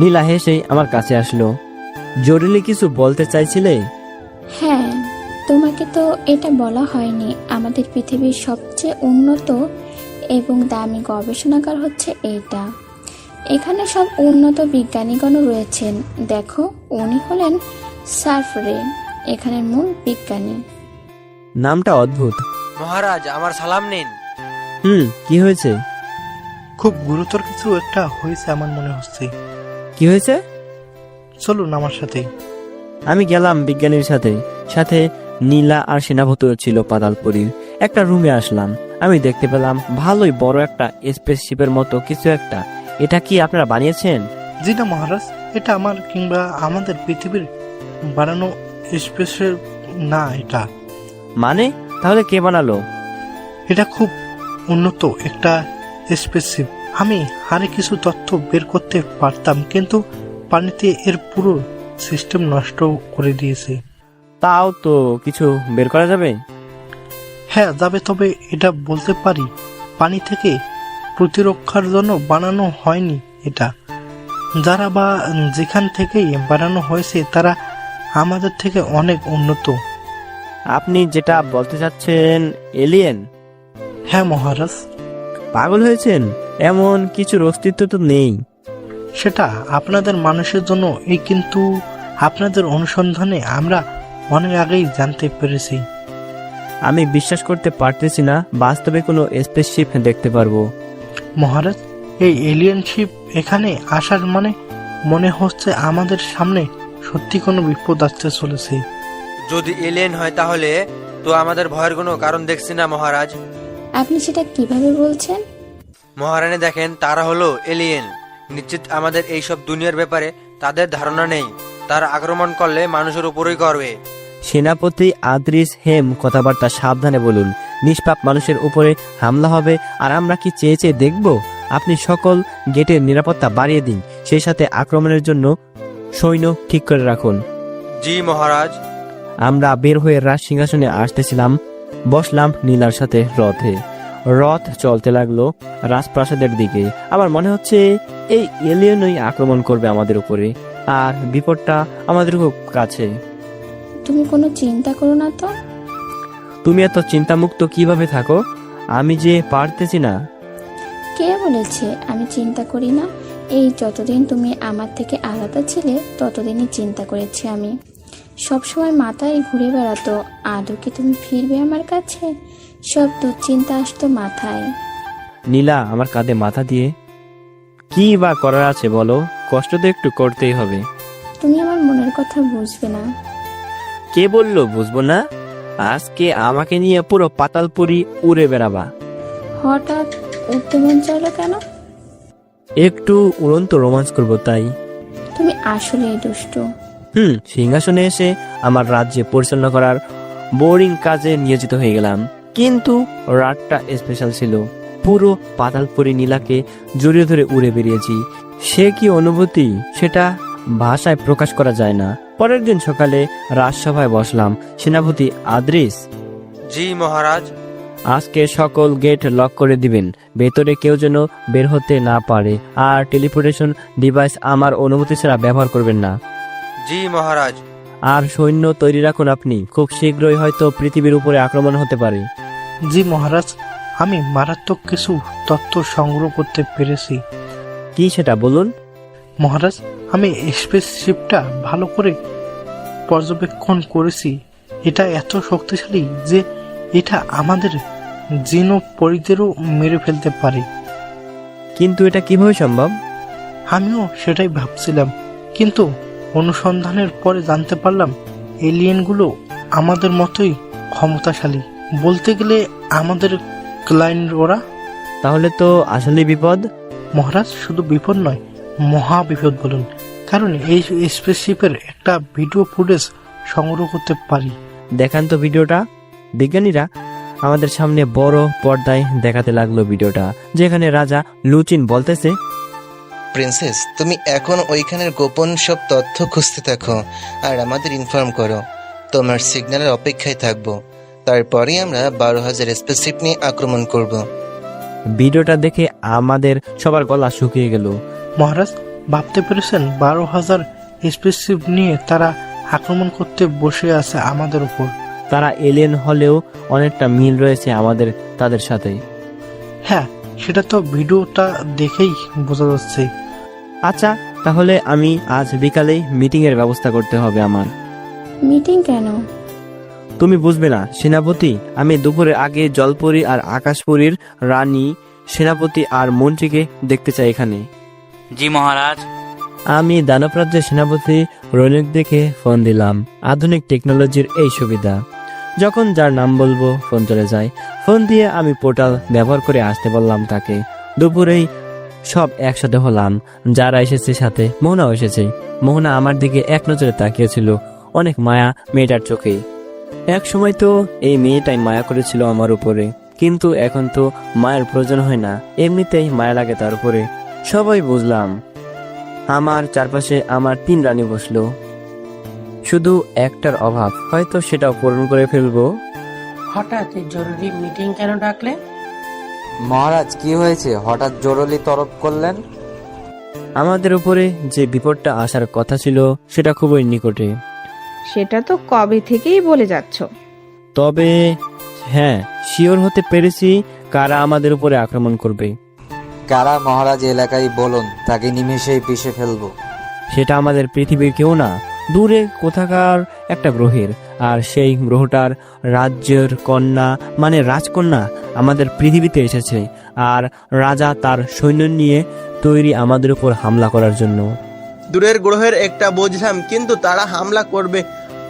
নীলা হেসেই আমার কাছে আসলো। জরুরি কিছু বলতে চাইছিলে? হ্যাঁ, তোমাকে তো এটা বলা হয়নি, আমাদের পৃথিবীর সবচেয়ে উন্নত এবং দামি গবেষণাগার হচ্ছে এইটা। এখানে সব উন্নত বিজ্ঞানীগণও রয়েছেন। দেখো, উনি হলেন সার্ফরে, এখানের মূল বিজ্ঞানী। নামটা অদ্ভুত। মহারাজ, আমার সালাম নিন। কি হয়েছে? খুব গুরুতর কিছু একটা হয়েছে আমার মনে হচ্ছে। কি হয়েছে? চলুন আমার সাথে। আমি গেলাম বিজ্ঞানীর সাথে। সাথে নীলা আর সেনাপতি ছিল পাতালপুরীর একটা রুমে আসলাম। আমি দেখতে পেলাম ভালোই বড় একটা স্পেসশিপের মতো কিছু একটা। এটা কি আপনারা বানিয়েছেন? জি না মহারাজ, এটা আমার কিংবা আমাদের পৃথিবীর বানানো স্পেসের না। এটা মানে তাহলে কে বানালো? এটা খুব উন্নত একটা স্পেসশিপ। আমি আরে কিছু তথ্য বের করতে পারতাম, কিন্তু পানিতে এর পুরো সিস্টেম নষ্ট করে দিয়েছে। তাও তো কিছু বের করা যাবে? হ্যাঁ যাবে, তবে এটা বলতে পারি পানি থেকে প্রতিরক্ষার জন্য বানানো হয়নি এটা। যারা বা যেখান থেকেই বানানো হয়েছে তারা আমাদের থেকে অনেক উন্নত। আপনি যেটা বলতে চাচ্ছেন এলিয়েন? হ্যাঁ মহারাজ। পাগল হয়েছেন? এমন কিছুর অস্তিত্ব তো নেই। সেটা আপনাদের মানুষের জন্য এই, কিন্তু আপনাদের অনুসন্ধানে আমরা অনেক আগেই জানতে পেরেছি। আমি বিশ্বাস করতে পারতেছি না বাস্তবে কোনো স্পেসশিপ দেখতে পারবো। মহারাজ, এই এলিয়েন শিপ এখানে আসার মানে মনে হচ্ছে আমাদের সামনে সত্যি কোনো বিপদ আসতে চলেছে। যদি এলিয়েন হয় তাহলে তো আমাদের ভয়ের কোনো কারণ দেখছি না মহারাজ। আপনি সেটা কিভাবে বলছেন? মহারানী দেখেন, তারা হলো এলিয়েন। নিশ্চিত আমাদের এইসব দুনিয়ার ব্যাপারে তাদের ধারণা নেই। তারা আক্রমণ করলে মানুষের উপরেই করবে। সেনাপতি আদ্রিস হেম কথাবার্তা সাবধানে বলুন। নিষ্পাপ মানুষের উপরে হামলা হবে, আর আমরা কি চেয়ে চেয়ে দেখব? আপনি সকল গেটের নিরাপত্তা বাড়িয়ে দিন, সেই সাথে আক্রমণের জন্য সৈন্য ঠিক করে রাখুন। জি মহারাজ। আমরা বের হয়ে রাজ সিংহাসনে আসতেছিলাম। বসলাম নীলার সাথে রথে। রথ চলতে লাগলো রাজপ্রাসাদের দিকে। আমার মনে হচ্ছে এই এলিয়েনই আক্রমণ করবে আমাদের উপরে, আর বিপদটা আমাদের খুব কাছে। তুমি কোনো চিন্তা করো না তো। তুমি এত চিন্তামুক্ত কিভাবে থাকো? আমি যে পারতেছি না। কে বলেছে আমি চিন্তা করি না? এই যতদিন তুমি আমার থেকে আলাদা ছিলে ততদিনই চিন্তা করেছি আমি। সবসময় মাথায় ঘুরে বেড়াতো আদৌ কি তুমি ফিরবে আমার কাছে, সব দুশ্চিন্তা আসতো মাথায়। নীলা আমার কাঁধে মাথা দিয়ে, কি বা করার আছে বলো? কষ্ট তো একটু করতেই হবে। তুমি আমার মনের কথা বুঝবে না। কে বললো বুঝবো না? আজকে আমাকে নিয়ে পুরো পাতালপুরি উড়ে বেড়াবা। হঠাৎ উঠতে মন চাইলো কেন? একটু উড়ন্ত রোমাঞ্চ করবো তাই। তুমি আসলেই দুষ্টু। সিংহাসনে এসে আমার রাজ্যে পরিচালনা করার বোরিং কাজে নিয়োজিত হয়ে গেলাম, কিন্তু রাতটা স্পেশাল ছিল। পুরো পাতালপুরি নীলাকে জড়িয়ে ধরে উড়ে বেরিয়েছি। সে কি অনুভূতি সেটা ভাষায় প্রকাশ করা যায় না। পরের দিন সকালে রাজসভায় বসলাম। সেনাপতি আদ্রিস, জি মহারাজ। আজকে সকল গেট লক করে দিবেন, ভেতরে কেউ যেন বের হতে না পারে, আর টেলিপোর্টেশন ডিভাইস আমার অনুমতি ছাড়া ব্যবহার করবেন না। জি মহারাজ। আর সৈন্য তৈরি রাখুন, আপনি খুব শীঘ্রই হয়তো পৃথিবীর উপরে আক্রমণ হতে পারে। জি মহারাজ, আমি মারাত্মক কিছু তথ্য সংগ্রহ করতে পেরেছি। কি সেটা বলুন। মহারাজ, আমি স্পেসশিপটা ভালো করে পর্যবেক্ষণ করেছি। এটা এত শক্তিশালী যে এটা আমাদের জিনোপরিদেরও মেরে ফেলতে পারে। কিন্তু এটা কিভাবে সম্ভব? আমিও সেটাই ভাবছিলাম, কিন্তু অনুসন্ধানের পরে জানতে পারলাম এলিয়েনগুলো আমাদের মতোই ক্ষমতাশালী। বলতে গেলে আমাদের ক্লায়েন্ট ওরা। তাহলে তো আসলে বিপদ। মহারাজ, শুধু বিপদ নয়, মহা বিপদ বলুন, কারণ এই স্পেসশিপের একটা ভিডিও ফুটেজ সংগ্রহ করতে পারি। দেখান তো ভিডিওটা। বিজ্ঞানীরা আমাদের সামনে বড় পর্দায় দেখাতে লাগলো ভিডিওটা, যেখানে রাজা লুচিন বলতেছে, প্রিন্সেস, তুমি এখন ওইখানের গোপন সব তথ্য খুঁজতে থাকো আর আমাদের ইনফর্ম করো। তোমার সিগন্যালের অপেক্ষায় থাকবো। তারপরে আমরা 12,000 স্পেসশিপ নিয়ে আক্রমণ করব। ভিডিওটা দেখে আমাদের সবার গলা শুকিয়ে গেল। মহারাজ, ভাবতে পেরেছেন 12,000 স্পেসশিপ নিয়ে তারা আক্রমণ করতে বসে আছে আমাদের উপর। তারা এলিয়েন হলেও অনেকটা মিল রয়েছে আমাদের তাদের সাথে। হ্যাঁ, সেটা তো ভিডিওটা দেখেই বোঝা যাচ্ছে। আচ্ছা, তাহলে আমি আজ বিকালেই মিটিং এর ব্যবস্থা করতে হবে আমার। মিটিং কেন? তুমি বুঝবে না সেনাপতি, আমি দুপুরের আগে জলপরি আর আকাশপুরীর রানী, সেনাপতি আর মন্ত্রীকে দেখতে চাই এখানে। জি মহারাজ। আমি দানব রাজ্যের সেনাপতি রৌনক দেখে ফোন দিলাম। আধুনিক টেকনোলজির এই সুবিধা, যখন যার নাম বলবো ফোন চলে যায়। ফোন দিয়ে আমি পোর্টাল ব্যবহার করে আসতে বললাম তাকে। দুপুরেই সব একসাথে হলাম। যারা এসেছে সাথে মোহনাও এসেছে। মোহনা আমার দিকে এক নজরে তাকিয়েছিল, অনেক মায়া মেয়েটার চোখে। এক সময় তো এই মেয়েটাই মায়া করেছিল আমার উপরে, কিন্তু এখন তো মায়ের প্রয়োজন হয় না, এমনিতেই মায়া লাগে তার উপরে। সবাই বুঝলাম। আমার চারপাশে আমার 3 রানী বসলো, শুধু একটার অভাব, হয়তো সেটাও পূরণ করে ফেলবো। হঠাৎ জরুরি মিটিং কেন ডাকলে? মহারাজ, কি হয়েছে হঠাৎ জরুরি তরফ করলেন? আমাদের উপরে যে বিপদটা আসার কথা ছিল সেটা খুবই নিকটে। সেটা তো কবে থেকেই বলে যাচ্ছ। তবে হ্যাঁ, শিওর হতে পেরেছি কারা আমাদের উপরে আক্রমণ করবে। কারা মহারাজ এলাকায় বলুন, তাকে নিমেষেই পিষে ফেলবো। সেটা আমাদের পৃথিবীর কেউ না, দূরে কোথাকার একটা গ্রহের। আর সেই গ্রহটার রাজ্যের কন্যা, মানে রাজকন্যা আমাদের পৃথিবীতে এসেছে, আর রাজা তার সৈন্য নিয়ে তৈরি আমাদের উপর হামলা করার জন্য। দূরের গ্রহের একটা বুঝলাম, কিন্তু তারা হামলা করবে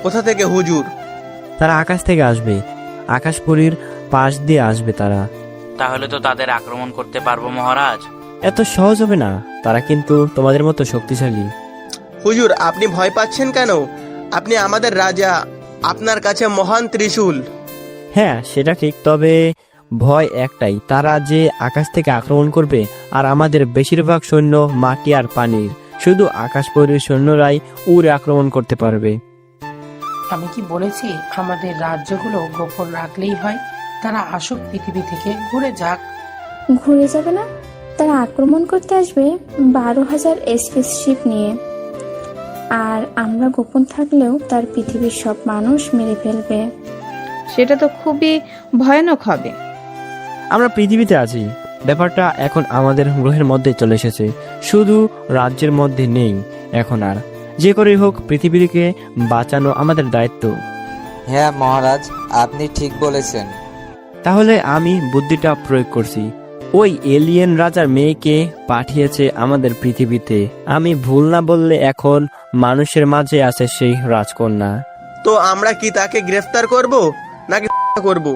কোথা থেকে হুজুর? তারা আকাশ থেকে আসবে, আকাশপুরীর পাশ দিয়ে আসবে তারা। তাহলে তো তাদের আক্রমণ করতে পারবো মহারাজ। এত সহজ হবে না, তারা কিন্তু তোমাদের মতো শক্তিশালী। হুজুর, আপনি ভয় পাচ্ছেন কেন? আপনি আমাদের রাজা, আপনার কাছে মহান ত্রিশূল। হ্যাঁ, সেটা ঠিক, তবে ভয় একটাই, তারা যে আকাশ থেকে আক্রমণ করবে, আর আমাদের বেশিরভাগ সৈন্য মাটি আর পানির। শুধু আকাশপুরীর সৈন্যরাই উড়ে আক্রমণ করতে পারবে। আমি কি বলেছি আমাদের রাজ্যগুলো গোপন রাখলেই হয়? তারা আসুক পৃথিবী থেকে, ঘুরে যাক। ঘুরে যাবে না, তারা আক্রমণ করতে আসবে 12,000 স্পেসশিপ নিয়ে। আর আমরা গোপন থাকলেও তার পৃথিবীর সব মানুষ মেরে ফেলবে। সেটা তো খুবই ভয়ানক হবে। আমরা পৃথিবীতে আছি, ব্যাপারটা এখন আমাদের গ্রহের মধ্যে চলে এসেছে, শুধু রাজ্যের মধ্যে নেই এখন আর। যে করেই হোক পৃথিবীকে বাঁচানো আমাদের দায়িত্ব। হ্যাঁ মহারাজ, আপনি ঠিক বলেছেন। তাহলে আমি বুদ্ধিটা প্রয়োগ করছি। ওই এলিয়েন রাজার মেয়েকে পাঠিয়েছে আমাদের পৃথিবীতে। আমি ভুল না বললে এখন মানুষের মাঝে আছে সেই রাজকন্যা। তো আমরা কি তাকে গ্রেফতার করব নাকি করব?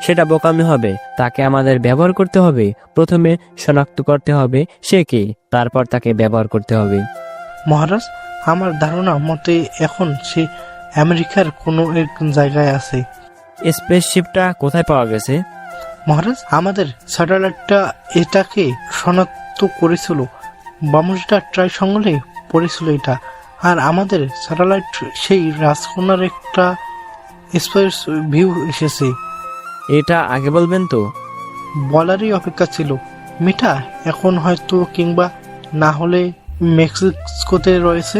সেটা বোকামি হবে। তাকে আমাদের ব্যবহার করতে হবে। প্রথমে শনাক্ত করতে হবে সে কে, তারপর তাকে ব্যবহার করতে হবে। মহারাজ, আমার ধারণা মতে এখন সে আমেরিকার কোনো এক জায়গায় আছে। স্পেসশিপটা কোথায় পাওয়া গেছে? মহারাজ, আমাদের স্যাটেলাইটটা এটাকে শনাক্ত করেছিল। বামুজটা ট্রাই সঙ্গলে পড়েছিল এটা। আর আমাদের স্যাটেলাইট সেই রাজকন্যার একটা স্পেস ভিউ এসেছে। এটা আগে বলবেন তো। বলারই অপেক্ষা ছিল। মিঠা এখন হয়তো কিংবা না হলে মেক্সিকোতে রয়েছে।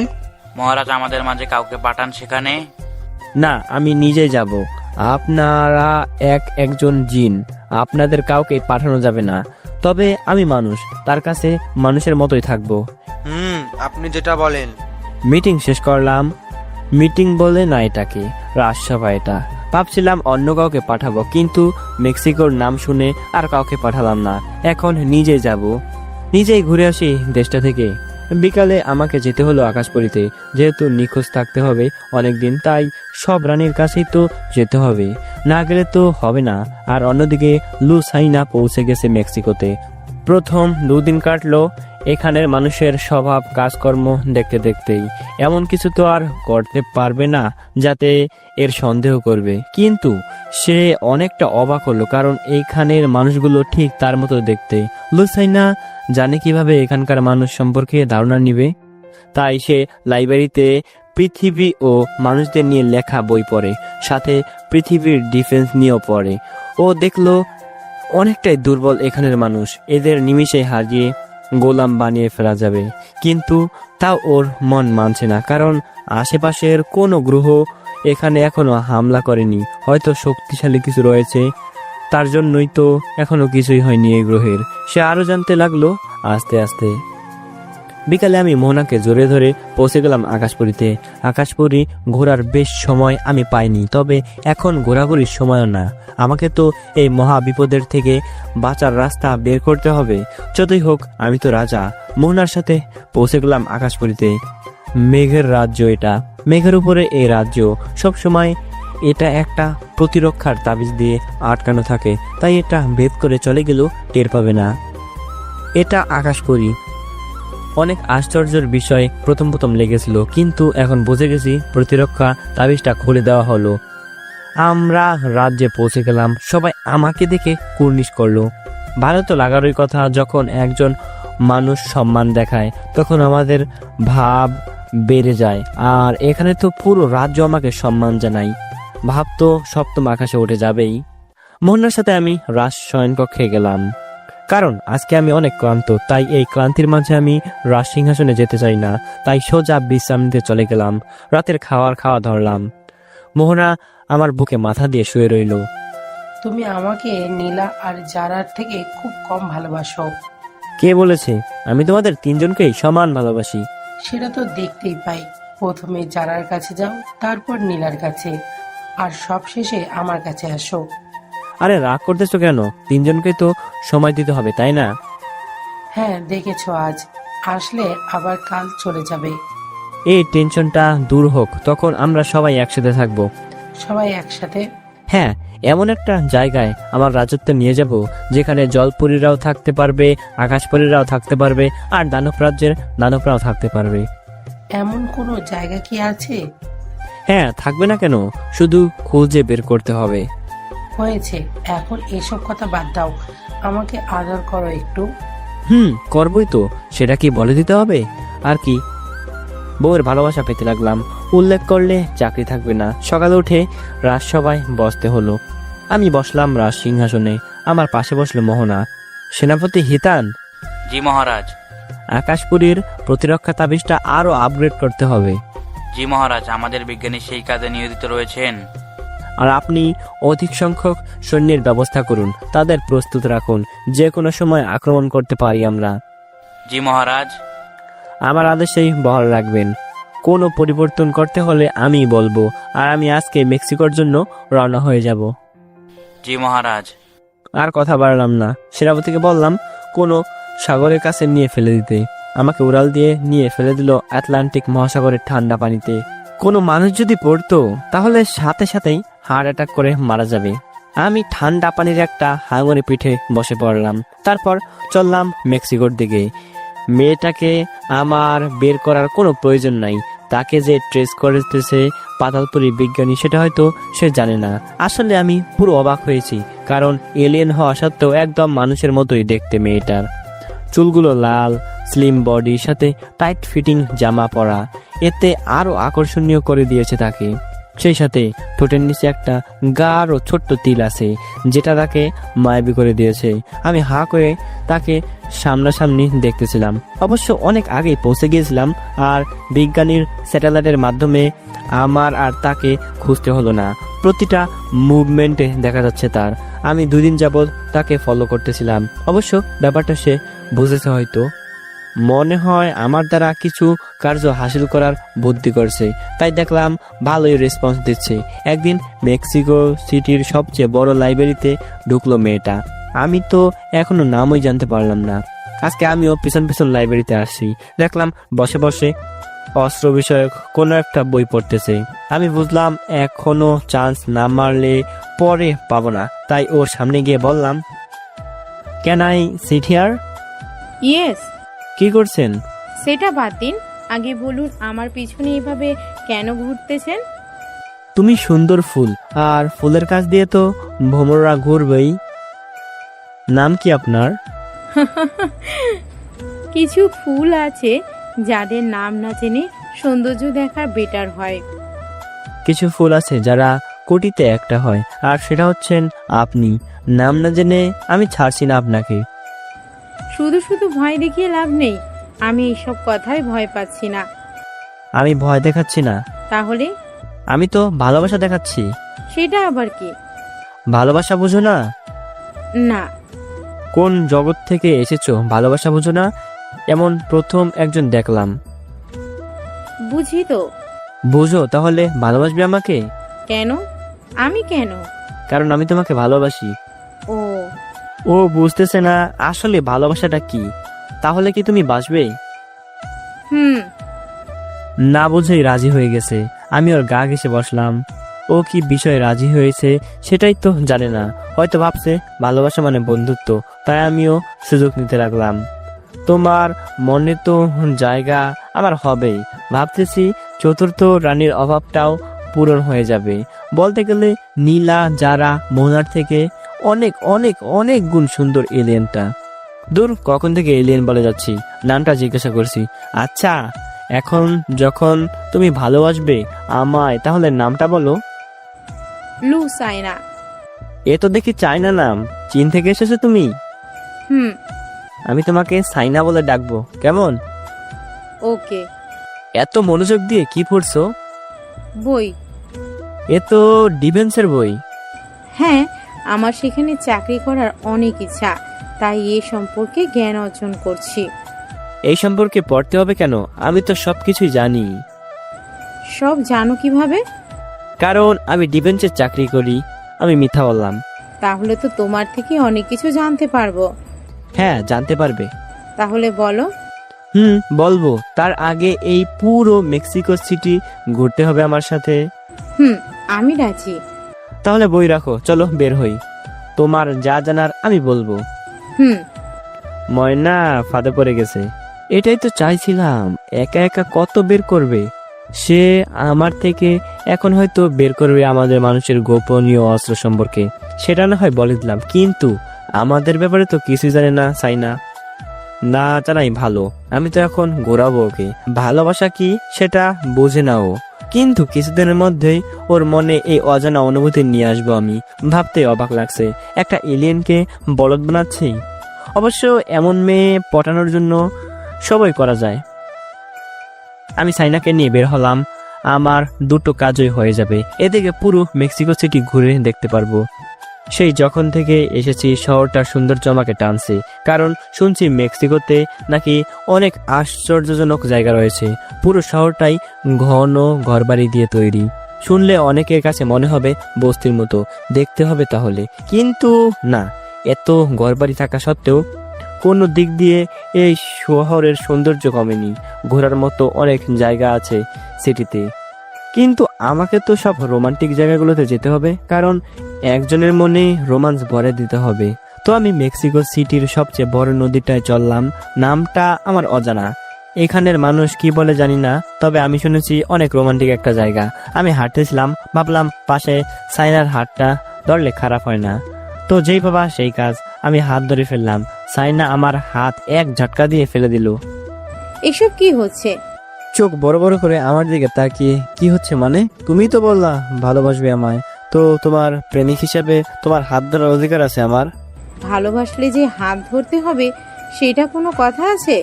মহারাজ, আমাদের মাঝে কাউকে পাঠান সেখানে। না, আমি নিজে যাব। আপনারা একজন জিন, আপনাদের কাউকে পাঠানো যাবে না। তবে আমি মানুষ, তার কাছে মানুষের মতোই থাকবো। আপনি যেটা বলেন। মিটিং শেষ করলাম। মিটিং বলে না এটাকে, রাজসভা এটা। ভাবছিলাম অন্য কাউকে পাঠাবো, কিন্তু মেক্সিকোর নাম শুনে আর কাউকে পাঠালাম না। এখন নিজে যাব, নিজেই ঘুরে আসি দেশটা থেকে। বিকালে আমাকে যেতে হলো আকাশপুরীতে, যেহেতু নিখোঁজ থাকতে হবে অনেকদিন, তাই সব রানীর কাছেই তো যেতে হবে, না গেলে তো হবে না। আর অন্যদিকে লুসাইনা পৌঁছে গেছে মেক্সিকোতে। প্রথম 2 দিন কাটলো এখানের মানুষের স্বভাব কাজকর্ম দেখতে দেখতেই। এমন কিছু তো আর করতে পারবে না যাতে এর সন্দেহ করবে, কিন্তু সে অনেকটা অবাক হলো, কারণ এইখানের মানুষগুলো ঠিক তার মতো দেখতে। লুসাইনা জানে কিভাবে এখানকার মানুষ সম্পর্কে ধারণা নিবে, তাই সে লাইব্রেরিতে পৃথিবী ও মানুষদের নিয়ে লেখা বই পড়ে, সাথে পৃথিবীর ডিফেন্স নিয়েও পড়ে। ও দেখলো অনেকটাই দুর্বল এখানের মানুষ, এদের নিমিষে হারিয়ে গোলাম বানিয়ে ফেলা যাবে। কিন্তু তাও ওর মন মানছে না, কারণ আশেপাশের কোনো গ্রহ এখানে এখনো হামলা করেনি। হয়তো শক্তিশালী কিছু রয়েছে, তার জন্যই তো এখনো কিছুই হয়নি এই গ্রহের। সে আরো জানতে লাগলো আস্তে আস্তে। বিকালে আমি মোহনাকে জোরে ধরে পৌঁছে গেলাম আকাশপুরীতে। আকাশপুরী ঘোরার বেশ সময় আমি পাইনি, তবে এখন ঘোরাঘুরির সময়ও না। আমাকে তো এই মহা বিপদের থেকে বাঁচার রাস্তা বের করতে হবে। যতই হোক আমি তো রাজা। মোহনার সাথে পৌঁছে গেলাম আকাশপুরীতে। মেঘের রাজ্য এটা, মেঘের উপরে এই রাজ্য। সবসময় এটা একটা প্রতিরক্ষার তাবিজ দিয়ে আটকানো থাকে, তাই এটা ভেদ করে চলে গেলেও টের পাবে না। এটা আকাশপুরী। অনেক আশ্চর্যের বিষয় প্রথম লেগেছিল, কিন্তু এখন বুঝে গেছি প্রতিরক্ষা তাবিজটা খুলে দেওয়া হলো। আমরা রাজ্যে পৌঁছে গেলাম। সবাই আমাকে দেখে কুর্নিশ করলো। ভালো তো লাগারই কথা, যখন একজন মানুষ সম্মান দেখায় তখন আমাদের ভাব বেড়ে যায়। আর এখানে তো পুরো রাজ্য আমাকে সম্মান জানাই, ভাব তো সপ্তম আকাশে উঠে যাবেই। মোহনার সাথে আমি রাজ শয়নকক্ষে গেলাম, কারণ আজকে আমি অনেক ক্লান্ত, তাই এই ক্লান্তির মাঝে আমি রাজ সিংহাসনে যেতে চাই না, তাই সোজা বিশ্রাম নিতে চলে গেলাম। রাতের খাওয়া ধরলাম। মোহনা আমার বুকে মাথা দিয়ে শুয়ে রইল। তুমি আমাকে নীলা আর জারার থেকে খুব কম ভালোবাসো। কে বলেছে? আমি তোমাদের 3 জনকেই সমান ভালোবাসি। সেটা তো দেখতেই পাই। প্রথমে জারার কাছে যাও, তারপর নীলার কাছে, আর সব শেষে আমার কাছে আসো। আরে রাগ করতেছো কেন? 3 জনকে তো সময় দিতে হবে, তাই না? হ্যাঁ, দেখেছো, আজ আসলে আবার কাল চলে যাবে। এই টেনশনটা দূর হোক, তখন আমরা সবাই একসাথে থাকবো। সবাই একসাথে? হ্যাঁ, এমন একটা জায়গায় আমার রাজত্ব নিয়ে যাব, যেখানে জলপরীরাও থাকতে পারবে, আকাশপরীরাও থাকতে পারবে, আর দানব রাজ্যের দানবরাও থাকতে পারবে। এমন কোনো জায়গা কি আছে? হ্যাঁ, থাকবে না কেন? শুধু খুঁজে বের করতে হবে। হয়েছে, এখন এসব কথা বাদ দাও, আমাকে আদর করো একটু। করবই তো, সেটা কি বলে দিতে হবে? আর কি, বউয়ের ভালোবাসা পেতে লাগলাম। উল্লেখ করলে চাকরি থাকবে না। সকালে উঠে রাজসভায় বসতে হলো। আমি বসলাম রাজ সিংহাসনে। আমার পাশে বসলো মোহনা। সেনাপতি হিতান। জি মহারাজ। আকাশপুরীর প্রতিরক্ষা তাবিজটা আরো আপগ্রেড করতে হবে। জি মহারাজ, আমাদের বিজ্ঞানী সেই কাজে নিয়োজিত রয়েছেন। আর আপনি অধিক সংখ্যক সৈন্যের ব্যবস্থা করুন, তাদের প্রস্তুত রাখুন, যে কোনো সময় আক্রমণ করতে পারি আমরা। জি মহারাজ। আমার আদেশেই বহাল রাখবেন। কোনো পরিবর্তন করতে হলে আমি বলবো। আর আমি আজকে মেক্সিকোর জন্য রওনা হয়ে যাব। জি মহারাজ। আর কথা বাড়লাম না। সেনাপতিকে বললাম কোনো সাগরের কাছে নিয়ে ফেলে দিতে। আমাকে উড়াল দিয়ে নিয়ে ফেলে দিল আটলান্টিক মহাসাগরের ঠান্ডা পানিতে। কোনো মানুষ যদি পড়তো তাহলে সাথে সাথেই হার্ট অ্যাটাক করে মারা যাবে। আমি ঠান্ডা পানির একটা হাঙরে পিঠে বসে পড়লাম। তারপর চললাম মেক্সিকোর দিকে। মেয়েটাকে আমার বের করার কোনো প্রয়োজন নাই। তাকে যে ট্রেস করতেছে পাতালপুরী বিজ্ঞানী সেটা হয়তো সে জানে না। আসলে আমি পুরো অবাক হয়েছি, কারণ এলিয়েন হওয়া সত্ত্বেও একদম মানুষের মতোই দেখতে মেয়েটার। চুলগুলো লাল, স্লিম বডির সাথে টাইট ফিটিং জামা পরা, এতে আরো আকর্ষণীয় করে দিয়েছে তাকে। সেই সাথে ঠোঁটের নিচে একটা গাঢ় ছোট্ট তিল আছে, যেটা তাকে মায়াবী করে দিয়েছে। আমি হা করে তাকে সামনাসামনি দেখতেছিলাম। অবশ্য অনেক আগেই পৌঁছে গিয়েছিলাম, আর বিজ্ঞানীর স্যাটেলাইটের মাধ্যমে আমার আর তাকে খুঁজতে হলো না। প্রতিটা মুভমেন্টে দেখা যাচ্ছে তার। আমি 2 দিন যাবৎ তাকে ফলো করতেছিলাম। অবশ্য ব্যাপারটা সে বুঝেছে হয়তো। মনে হয় আমার দ্বারা কিছু কার্য হাসিল করার বুদ্ধি করছে, তাই দেখলাম ভালোই রেসপন্স দিচ্ছে। একদিন মেক্সিকো সিটির সবচেয়ে বড় লাইব্রেরিতে ঢুকলো মেয়েটা। আমি তো এখনো নামই জানতে পারলাম না। আজকে আমিও পিছন পিছন লাইব্রেরিতে আসছি, দেখলাম বসে বসে অস্ত্র বিষয়ক কোনো একটা বই পড়তেছে। আমি বুঝলাম এখনো চান্স না মারলে পরে পাবো না, তাই ওর সামনে গিয়ে বললাম, can I sit here? Yes. কি করছেন? সেটা বাদ দিন, আগে বলুন আমার পিছনে এভাবে কেন ঘুরতেছেন? তুমি সুন্দর ফুল, আর ফুলের কাছ দিয়ে তো ভ্রমররা ঘুরবেই। নাম কি আপনার? কিছু ফুল আছে যাদের নাম না জেনে সৌন্দর্য দেখা বেটার হয়। কিছু ফুল আছে যারা কোটিতে একটা হয়, আর সেটা হচ্ছেন আপনি। নাম না জেনে আমি ছাড়ছি না আপনাকে। শুধু শুধু ভয় দেখিয়ে লাভ নেই, আমি এইসব কথায় ভয় পাচ্ছি না। আমি ভয় দেখাচ্ছি না, তাহলে? আমি তো ভালোবাসা দেখাচ্ছি। সেটা আবার কি? ভালোবাসা বুঝো না? না। কোন জগৎ থেকে এসেছো ভালোবাসা বুঝো না? এমন প্রথম একজন দেখলাম। বুঝি তো। বুঝো, তাহলে ভালোবাসবে আমাকে? কেন? আমি কেন? কারণ আমি তোমাকে ভালোবাসি। ও ও বুঝতেছে না আসলে ভালোবাসাটা কি। তাহলে কি তুমি বাসবে? না বুঝেই রাজি হয়ে গেছে। আমি ওর গা ঘেঁষে বসলাম। ও কি বিষয়ে রাজি হয়েছে সেটাই তো জানে না। হয়তো ভাবছে ভালোবাসা মানে বন্ধুত্ব, তাই আমিও সুযোগ নিতে লাগলাম। তোমার মনে তো জায়গা আমার হবেই। ভাবতেছি চতুর্থ রানীর অভাবটাও পূরণ হয়ে যাবে। বলতে গেলে নীলা, যারা, মোনার থেকে অনেক অনেক অনেক গুণ সুন্দর এলিয়েনটা। দূর, কখন থেকে এলিয়েন বলে যাচ্ছি, নামটা জিজ্ঞাসা করছি। আচ্ছা, এখন যখন তুমি ভালোবাসবে আমায়, তাহলে নামটা বলো। লুসাইনা। এ তো দেখি চায়না নাম। চীন থেকে এসেছো তুমি? আমি তোমাকে সাইনা বলে ডাকবো, কেমন? ওকে। এত মনোযোগ দিয়ে কি পড়ছো? বই। এ তো ডিফেন্সের বই। হ্যাঁ, আমার সেখানে চাকরি করার অনেক ইচ্ছা, তাই এ সম্পর্কে জ্ঞান অর্জন করছি। এই সম্পর্কে পড়তে হবে কেন? আমি তো সবকিছুই জানি। সব জানো কিভাবে? কারণ আমি ডিফেন্সের চাকরি করি। আমি মিথ্যা বললাম? তাহলে তো তোমার থেকে অনেক কিছু জানতে পারবো। হ্যাঁ, জানতে পারবে। তাহলে বলো। বলবো। তার আগে এই পুরো মেক্সিকো সিটি ঘুরতে হবে আমার সাথে। আমি রাজি। তাহলে বই রাখো, চলো বের হই। তোমার যা জানার আমি বলবো। ময়না ফাঁদে পড়ে গেছে। এটাই তো চাইছিলাম। একা একা কত বের করবে সে আমার থেকে। এখন হয়তো বের করবে আমাদের মানুষের গোপনীয় অস্ত্র সম্পর্কে। সেটা না হয় বলে দিলাম, কিন্তু আমাদের ব্যাপারে তো কিছুই জানে না। চাই না জানাই ভালো। আমি তো এখন ঘোরাবো ওকে। ভালোবাসা কি সেটা বোঝে না ও, কিন্তু কিছুদিনের মধ্যেই ওর মনে এই অজানা অনুভূতি নিয়ে আসবো আমি। ভাবতে অবাক লাগছে, একটা এলিয়েনকে বলদ বানাচ্ছি। অবশ্য এমন মেয়ে পটানোর জন্য সবই করা যায়। আমি সাইনাকে নিয়ে বের হলাম। আমার দুটো কাজই হয়ে যাবে। এদিকে পুরো মেক্সিকো সিটি ঘুরে দেখতে পারবো। সেই যখন থেকে এসেছি শহরটার সৌন্দর্য আমাকে টানছে। কারণ শুনছি মেক্সিকোতে নাকি অনেক আশ্চর্যজনক জায়গা রয়েছে। পুরো শহরটাই ঘন ঘরবাড়ি দিয়ে তৈরি। শুনলে অনেকের কাছে মনে হবে বস্তির মতো দেখতে হবে তাহলে, কিন্তু না, এত ঘরবাড়ি থাকা সত্ত্বেও কোনো দিক দিয়ে এই শহরের সৌন্দর্য কমেনি। ঘোরার মতো অনেক জায়গা আছে সিটিতে, কিন্তু আমাকে তো সব রোমান্টিক জায়গাগুলোতে যেতে হবে, কারণ একজনের মনে রোমান্স ভরে দিতে হবে। তো আমি মেক্সিকো সিটির সবচেয়ে বড় নদীটায় চললাম। নামটা আমার অজানা, এখানের মানুষ কি বলে জানি না, তবে আমি শুনেছি অনেক রোমান্টিক একটা জায়গা। আমি হাঁটতেছিলাম, ভাবলাম পাশে সাইনার হাতটা ধরলে খারাপ হয় না। তো যেই বাবা সেই কাজ, আমি হাত ধরে ফেললাম। সাইনা আমার হাত এক ঝটকা দিয়ে ফেলে দিল। এসব কি হচ্ছে? চোখ বড় বড় করে আমার দিকে তাকিয়ে, কি হচ্ছে মানে? তুমিই তো বললা ভালোবাসবে আমায়, তো তোমার প্রেমিক হিসাবে তোমার হাত ধরার অধিকার আছে আমার। ভালোবাসলে যে হাত ধরতে হবে সেটা কোনো কথা আছে?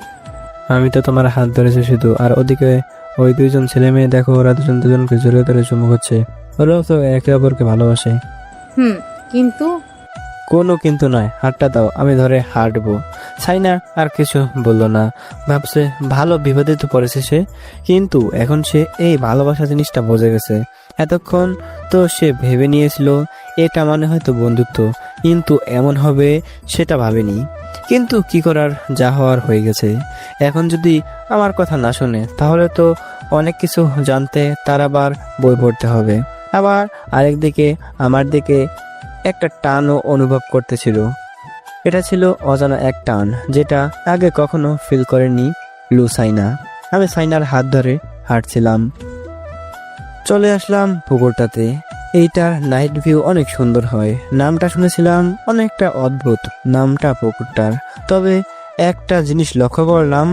আমি তো তোমার হাত ধরেছি শুধু, আর ওদিকে ওই দুইজন ছেলে মেয়ে দেখো, ওরা দুজন দুজনকে জড়িয়ে ধরে চুমু হচ্ছে। ওরাও তো একে অপরকে ভালোবাসে। কিন্তু কোনো কিন্তু নয়, হাতটা দাও, আমি ধরে হাঁটবো। সাইনা আর কিছু বললো না, ভাবছে ভালো বিপদে তো পড়েছে সে, কিন্তু এখন সে এই ভালোবাসা জিনিসটা বুঝে গেছে। এতক্ষণ তো সে ভেবে নিয়েছিল এটা মানে হয়তো বন্ধুত্ব, কিন্তু এমন হবে সেটা ভাবেনি। কিন্তু কি করার, যা হওয়ার হয়ে গেছে। এখন যদি আমার কথা না শুনে তাহলে তো অনেক কিছু জানতে তার আবার বই পড়তে হবে। আবার আরেকদিকে আমার দিকে একটা টানও অনুভব করতেছিল। এটা ছিল অজানা এক টান, যেটা আগে কখনো ফিল করেনি সাইনা। আমি সাইনার হাত ধরে হাঁটছিলাম, চলে আসলাম পুকুরটাতে। এইটার নাইট ভিউ অনেক সুন্দর হয়। নামটা শুনেছিলাম, অনেকটা অদ্ভুত নামটা পুকুরটার। তবে একটা জিনিস লক্ষ্য করলাম,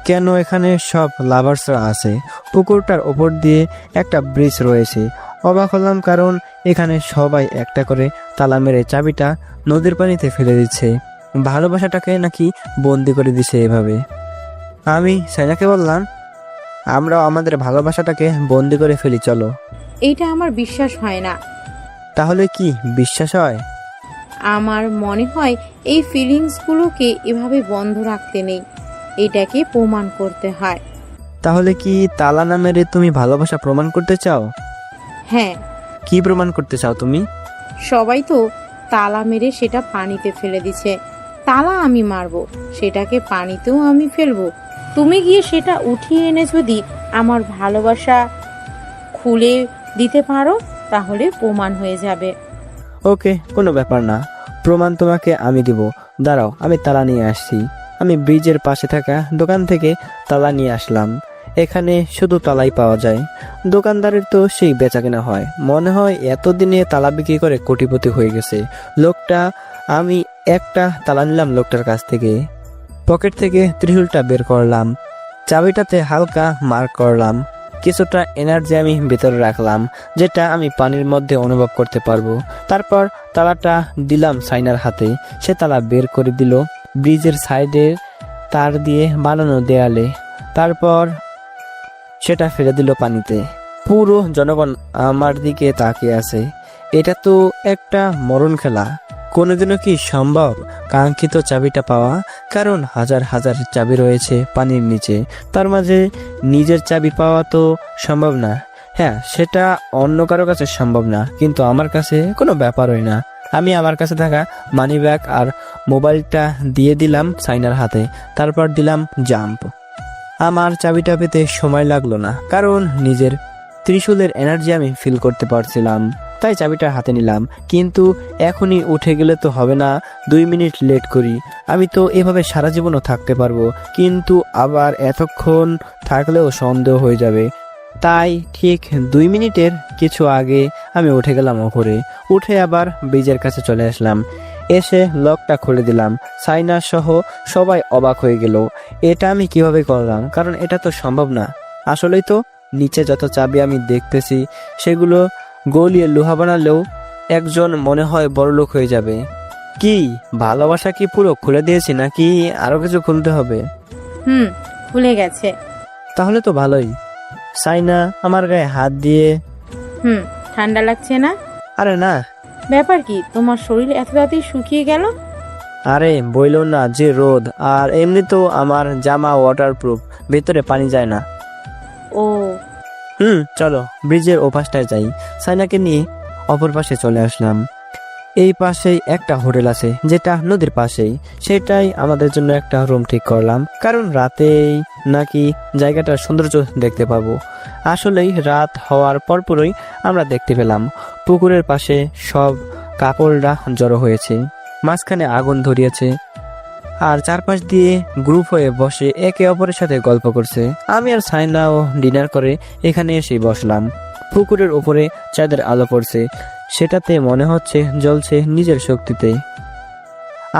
কেন এখানে সব লাভার্সরা আছে। পুকুরটার ওপর দিয়ে একটা ব্রিজ রয়েছে। অবাক হলাম, কারণ এখানে সবাই একটা করে তালা মেরে চাবিটা নদীর পানিতে ফেলে দিচ্ছে। ভালোবাসাটাকে নাকি বন্দি করে দিছে এভাবে। আমি সাইনাকে বললাম, আমরাও আমাদের ভালোবাসাটাকে বন্দি করে ফেলি, চলো। এইটা আমার বিশ্বাস হয় না। তাহলে কি বিশ্বাস হয়? আমার মনে হয় এই ফিলিংসগুলোকে এভাবে বন্ধ রাখতে নেই, এটাকে প্রমাণ করতে হয়। তাহলে কি তালা না মেরে তুমি ভালোবাসা প্রমাণ করতে চাও? হ্যাঁ। কি প্রমাণ করতে চাও তুমি? সবাই তো তালা মেরে সেটা পানিতে ফেলে দিচ্ছে, তালা আমি মারবো, সেটাকে পানিতেও আমি ফেলবো। তুমি গিয়ে সেটা উঠিয়ে এনে যদি আমার ভালোবাসা খুলে দিতে পারো তাহলে প্রমাণ হয়ে যাবে। ওকে, কোনো ব্যাপার না, প্রমাণ তোমাকে আমি দিব। দাঁড়াও, আমি তালা নিয়ে আসছি। আমি ব্রিজের পাশে থাকা দোকান থেকে তালা নিয়ে আসলাম। এখানে শুধু তালাই পাওয়া যায়। দোকানদারের তো সেই বেচাকেনা হয়, মনে হয় এতদিনে তালা বিক্রি করে কোটিপতি হয়ে গেছে লোকটা। আমি একটা তালা নিলাম লোকটার কাছ থেকে। পকেট থেকে ত্রিশূলটা বের করলাম, চাবিটাতে হালকা মার্ক করলাম। কিছুটা এনার্জি আমি ভেতরে রাখলাম, যেটা আমি পানির মধ্যে অনুভব করতে পারবো। তারপর তালাটা দিলাম সাইনার হাতে। সে তালা বের করে দিল ব্রিজের সাইডের তার দিয়ে বানানো দেয়ালে। তারপর সেটা ফেলে দিল পানিতে। পুরো জনগণ আমার দিকে তাকিয়ে আছে। এটা তো একটা মরণ খেলা। কোনোদিনও কি সম্ভব কাঙ্ক্ষিত চাবিটা পাওয়া? কারণ হাজার হাজার চাবি রয়েছে পানির নিচে, তার মাঝে নিজের চাবি পাওয়া তো সম্ভব না। হ্যাঁ, সেটা অন্য কারো কাছে সম্ভব না, কিন্তু আমার কাছে কোনো ব্যাপারই না। আমি আমার কাছে থাকা মানি ব্যাগ আর মোবাইলটা দিয়ে দিলাম সাইনার হাতে। তারপর দিলাম জাম্প। আমার চাবিটা পেতে সময় লাগলো না, কারণ নিজের ত্রিশূলের এনার্জি আমি ফিল করতে পারছিলাম। তাই চাবিটা হাতে নিলাম, কিন্তু এখনই উঠে গেলে তো হবে না, 2 মিনিট লেট করি। আমি তো এভাবে সারা জীবনও থাকতে পারবো, কিন্তু আবার এতক্ষণ থাকলেও সন্দেহ হয়ে যাবে। তাই ঠিক 2 মিনিটের কিছু আগে আমি উঠে গেলাম ওপরে। উঠে আবার ব্রিজের কাছে চলে আসলাম। এসে লকটা খুলে দিলাম। সাইনা সহ সবাই অবাক হয়ে গেল। এটা আমি কিভাবে করলাম, কারণ এটা তো সম্ভব না। আসলেই তো নিচে যত চাবি আমি দেখতেছি সেগুলো গলিয়ে লোহা বানালেও একজন মনে হয় বড়লোক হয়ে যাবে। কি ভালোবাসা কি পুরো খুলে দিয়েছি, নাকি আরো কিছু খুলতে হবে? খুলে গেছে। তাহলে তো ভালোই। সাইনা আমার গায়ে হাত দিয়ে, ঠান্ডা লাগছে না? আরে না। ব্যাপার কি, তোমার শরীর এত তাড়াতাড়ি শুকিয়ে গেল? আরে বইলো না, যে রোদ, আর এমনি তো আমার জামা ওয়াটারপ্রুফ, ভেতরে পানি যায় না। ও চলো ব্রিজের ওপাশটায় যাই। সাইনাকে নিয়ে অপর পাশে চলে আসলাম। এই পাশেই একটা হোটেল আছে, যেটা নদীর পাশেই। সেটাই আমাদের জন্য একটা রুম ঠিক করলাম, কারণ রাতেই নাকি জায়গাটার সৌন্দর্য দেখতে পাবো। আসলেই রাত হওয়ার পরপরই আমরা দেখতে পেলাম পুকুরের পাশে সব কাপড়রা জড়ো হয়েছে। মাঝখানে আগুন ধরিয়েছে আর চারপাশ দিয়ে গ্রুপ হয়ে বসে একে অপরের সাথে গল্প করছে। আমি আর সাইনাও ডিনার করে এখানে এসে বসলাম। পুকুরের উপরে চাঁদের আলো পড়ছে, সেটাতে মনে হচ্ছে জ্বলছে নিজের শক্তিতে।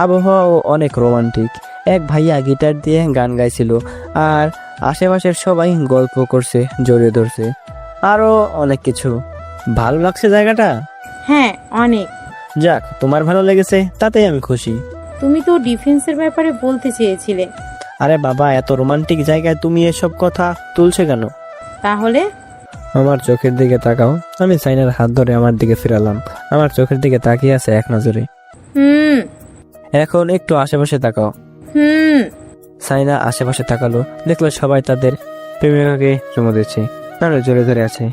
আবহাওয়াও অনেক রোমান্টিক। এক ভাইয়া গিটার দিয়ে গান গাইছিল আর আশেপাশের সবাই গল্প করছে, জড়িয়ে ধরছে, আরো অনেক কিছু। ভালো লাগছে জায়গাটা? হ্যাঁ, অনেক। যাক, তোমার ভালো লেগেছে তাতেই আমি খুশি। তুমি তো ডিফেন্সের ব্যাপারে বলতে চেয়েছিলে। আরে বাবা, এত রোমান্টিক জায়গায় তুমি এসব কথা তুলছে কেন? তাহলে আমার চোখের দিকে তাকাও। আমি সাইনার হাত ধরে আমার দিকে ফিরালাম। আমার চোখের দিকে তাকিয়ে আছে এক নজরে। হুম এখন একটু আশেপাশে তাকাও। হুম সাইনা আশেপাশে তাকালো, দেখলো সবাই তাদের প্রেমিকাকে চুমু দিচ্ছে, নাহলে জোরে ধরে আছে।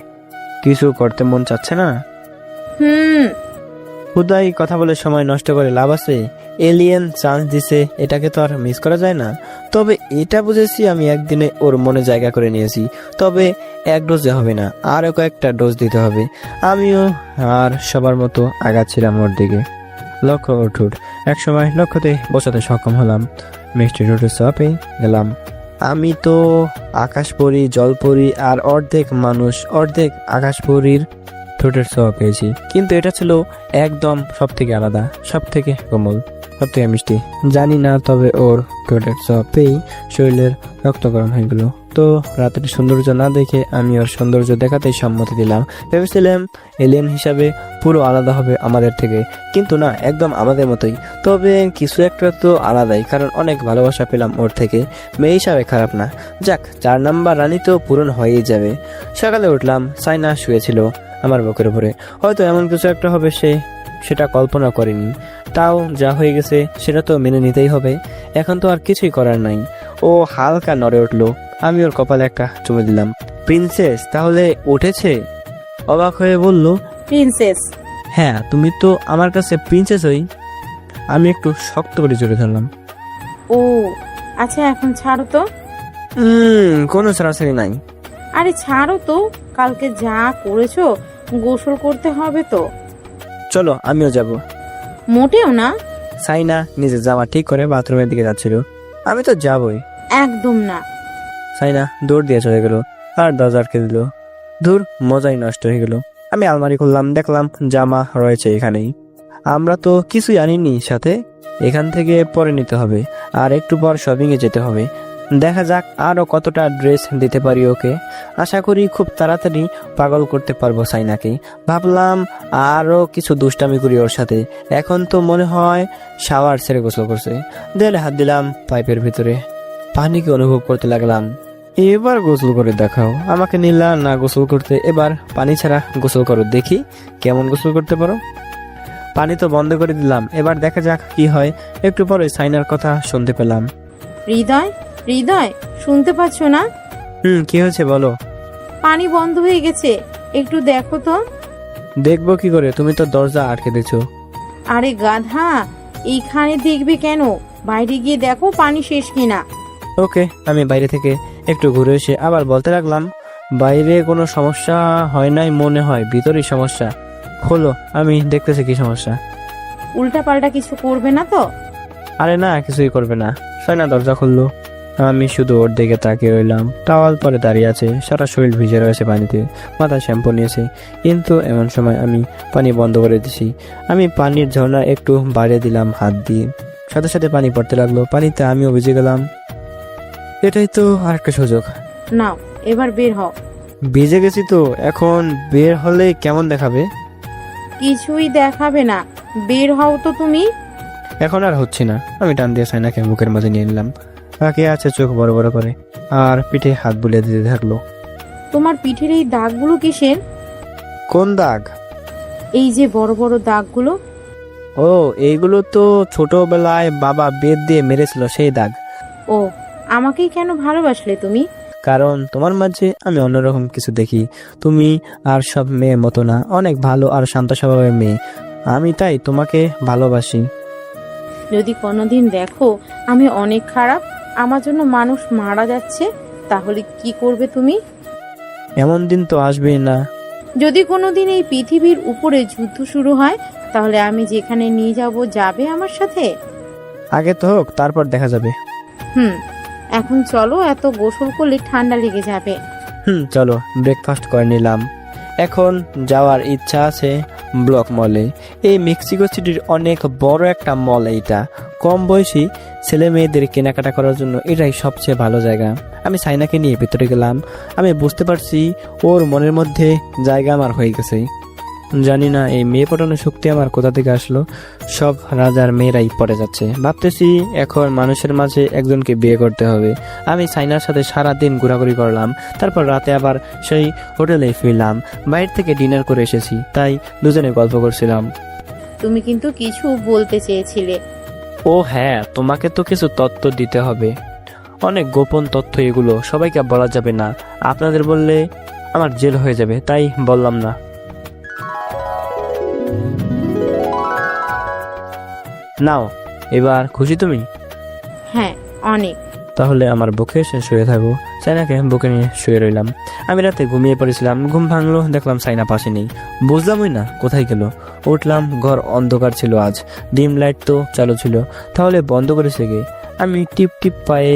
কিছু করতে মন চাচ্ছে না। হুম খুদাই কথা বলে সময় নষ্ট করে লাভ আছে? এলিয়েন চান্স দিছে, এটাকে তো আর মিস করা যায় না। তবে এটা বুঝেছি আমি একদিনে ওর মনে জায়গা করে নিয়েছি। তবে এক ডোজে হবে না, আরো কয়েকটা ডোজ দিতে হবে। আমিও আর সবার মতো আগাচ্ছিলাম ওর দিকে। লক্ষ্য ওর ঠোঁট। একসময় লক্ষ্যতে বসাতে সক্ষম হলাম। মিষ্টি ঠোঁটের চাপে গেলাম। আমি তো আকাশপরী, জলপরী আর অর্ধেক মানুষ, অর্ধেক আকাশপরীর ঠোঁটের ছোঁয়া পেয়েছি। কিন্তু এটা ছিল একদম সব থেকে আলাদা, সব থেকে কোমল, সব থেকে মিষ্টি। জানি না, তবে ওর ঠোঁটের ছোঁয়া পেয়েই শরীরের রক্তকরণ হয়ে গেল। তো রাতের সৌন্দর্য না দেখে আমি ওর সৌন্দর্য দেখাতেই সম্মতি দিলাম। ভেবেছিলাম এলিয়েন হিসাবে পুরো আলাদা হবে আমাদের থেকে, কিন্তু না, একদম আমাদের মতোই। তবে কিছু একটা তো আলাদাই, কারণ অনেক ভালোবাসা পেলাম ওর থেকে। মেয়ে হিসাবে খারাপ না। যাক, 4 নাম্বার রানী তো পূরণ হয়েই যাবে। সকালে উঠলাম, সাইনা শুয়েছিল আমার বুকের উপরে। হয়তো এমন কিছু একটা হবে, সেটা কল্পনা করিনি। তাও যা হয়ে গেছে সেটা তো মেনে নিতেই হবে। এখন তো আর কিছুই করার নাই। ও হালকা নড়ে উঠলো। আমি ওর কপালে একটা চুমু দিলাম। প্রিন্সেস তাহলে উঠেছে? অবাক হয়ে বলল, প্রিন্সেস? হ্যাঁ, তুমি তো আমার কাছে প্রিন্সেস হই। আমি একটু শক্ত করে জড়িয়ে ধরলাম। ও আচ্ছা, এখন ছাড়ো তো। কোনো সরাসরি নাই। আরে ছাড়ো তো, কালকে যা করেছো গোসল করতে হবে তো। চলো, আমিও যাব। মোটেও না। সাইনা নিজে জামা ঠিক করে বাথরুমের দিকে যাচ্ছিল। আমি তো যাবই। একদম না। সাইনা দৌড় দিয়ে চলে গেল আর দরজা আটকে দিল। দূর, মজাই নষ্ট হয়ে গেল। আমি আলমারি খুললাম, দেখলাম জামা রয়েছে এখানেই। আমরা তো কিছুই আনিনি সাথে, এখান থেকে পরে নিতে হবে। আর একটু পর শপিং এ যেতে হবে। দেখা যাক আরো কতটা ড্রেস দিতে পারি ওকে। আশা করি খুব তাড়াতাড়ি পাগল করতে পারবো সাইনাকে। ভাবলাম আরো কিছু দুষ্টামি করি ওর সাথে। এখন তো মনে হয় শাওয়ার ছেড়ে গোসল করছে। দেয়ালে হাত দিলাম, পাইপের ভিতরে পানিকে অনুভব করতে লাগলাম। এবার গোসল করে দেখাও। আমাকে নিলা না গোসল করতে, এবার পানি ছাড়া গোসল করো, দেখি কেমন গোসল করতে পারো। পানি তো বন্ধ করে দিলাম, এবার দেখা যাক কি হয়। একটু পরে সাইনার কথা শুনতে পেলাম। হৃদয়, হৃদয়, শুনতে পাচ্ছ না? কি হয়েছে বলো। পানি বন্ধ হয়ে গেছে, একটু দেখো তো। দেখবো কি করে, তুমি তো দরজা আটকে দিয়েছো। আরে গাধা, এইখানে দেখবে কেন? বাইরে গিয়ে দেখো পানি শেষ কিনা। ওকে, আমি বাইরে থেকে একটু ঘুরে এসে আবার বলতে লাগলাম, বাইরে কোনো সমস্যা হয় নাই মনে হয়, ভিতরেই সমস্যা হলো। আমি দেখতেছি কি সমস্যা। উল্টা পাল্টা কিছু করবে না তো? আরে না, কিছুই করবে না। সাইনা দরজা খুললো। আমি শুধু ওর দিকে তাকিয়ে রইলাম। টাওয়াল পরে দাঁড়িয়ে আছে, সারা শরীর ভিজে রয়েছে পানিতে, মাথা শ্যাম্পু নিয়েছে। কিন্তু এমন সময় আমি পানি বন্ধ করে দিছি। আমি পানির ঝর্ণা একটু বাড়িয়ে দিলাম হাত দিয়ে, সাথে সাথে পানি পড়তে লাগলো। পানিতে আমিও ভিজে গেলাম। এটাই তো আরেকটা সুযোগ। নাও, এবার বের হও। ভিজে গেছি তো, এখন বের হলে কেমন দেখাবে? কিছুই দেখাবে না, বের হও তো তুমি। এখন আর হচ্ছে না। আমি টান দিয়ে সাইনাকে বুকের মাঝে নিয়ে নিলাম। তাকিয়ে আছে চোখ বড় বড় করে, আর পিঠে হাত বুলিয়ে দিতে থাকলো। তোমার পিঠের এই দাগগুলো কিসের? কোন দাগ? এই যে বড় বড় দাগগুলো। ও, এইগুলো তো ছোটবেলায় বাবা বেত দিয়ে মেরেছিল, সেই দাগ। ও, আমাকেই কেন ভালোবাসলে তুমি? কারণ তোমার মাঝে আমি অন্যরকম কিছু দেখি। তুমি আর সব মেয়ে মতো না, অনেক ভালো আর শান্ত স্বভাবের মেয়ে। আমি তাই তোমাকে ভালোবাসি। যদি কোনোদিন দেখো আমি অনেক খারাপ, আমার জন্য মানুষ মারা যাচ্ছে, তাহলে কি করবে তুমি? এমন দিন তো আসবেই না। যদি কোনোদিন এই পৃথিবীর উপরে যুদ্ধ শুরু হয়, তাহলে আমি যেখানে নিয়ে যাব যাবে আমার সাথে? আগে তো হোক, তারপর দেখা যাবে। এখন চলো, এত গোসল করলে ঠান্ডা লেগে যাবে। চলো, ব্রেকফাস্ট করে নিলাম। এখন যাওয়ার ইচ্ছা আছে ব্লক মলে। এই মেক্সিকো সিটির অনেক বড় একটা মল এইটা। কম বয়সী ছেলে মেয়েদের কেনাকাটা করার জন্য এটাই সবচেয়ে ভালো জায়গা। আমি সাইনাকে নিয়ে ভেতরে গেলাম। আমি বুঝতে পারছি ওর মনের মধ্যে জায়গা আমার হয়ে গেছে। জানি না এই মেয়ে পটানোর শক্তি আমার কোথা থেকে আসলো। সব রাজার মেয়েরাই পড়ে যাচ্ছে। ভাবতেছি এখন মানুষের মাঝে একজনকে বিয়ে করতে হবে। আমি সাইনার সাথে সারা দিন ঘোরাঘুরি করলাম। তারপর রাতে আবার সেই হোটেলে ফিরলাম। বাইরে থেকে ডিনার করে এসেছি, তাই দুজনে গল্প করছিলাম। তুমি কিন্তু কিছু বলতে চেয়েছিলে। ও হ্যাঁ, তোমাকে তো কিছু তথ্য দিতে হবে। অনেক গোপন তথ্য এগুলো, সবাইকে বলা যাবে না। আপনাদের বললে আমার জেল হয়ে যাবে, তাই বললাম না। নাও, এবার খুশি তুমি? হ্যাঁ, অনেক। তাহলে আমার বুকে এসে শুয়ে থাকো। সাইনাকে বুকে নিয়ে শুয়ে রইলাম। আমি রাতে ঘুমিয়ে পড়েছিলাম। ঘুম ভাঙলো, দেখলাম সাইনা পাশে নেই। বুঝলামই না কোথায় গেল। উঠলাম, ঘর অন্ধকার ছিল আজ। ডিম লাইট তো চালু ছিল, তাহলে বন্ধ করেছে কে? আমি টিপ টিপ পায়ে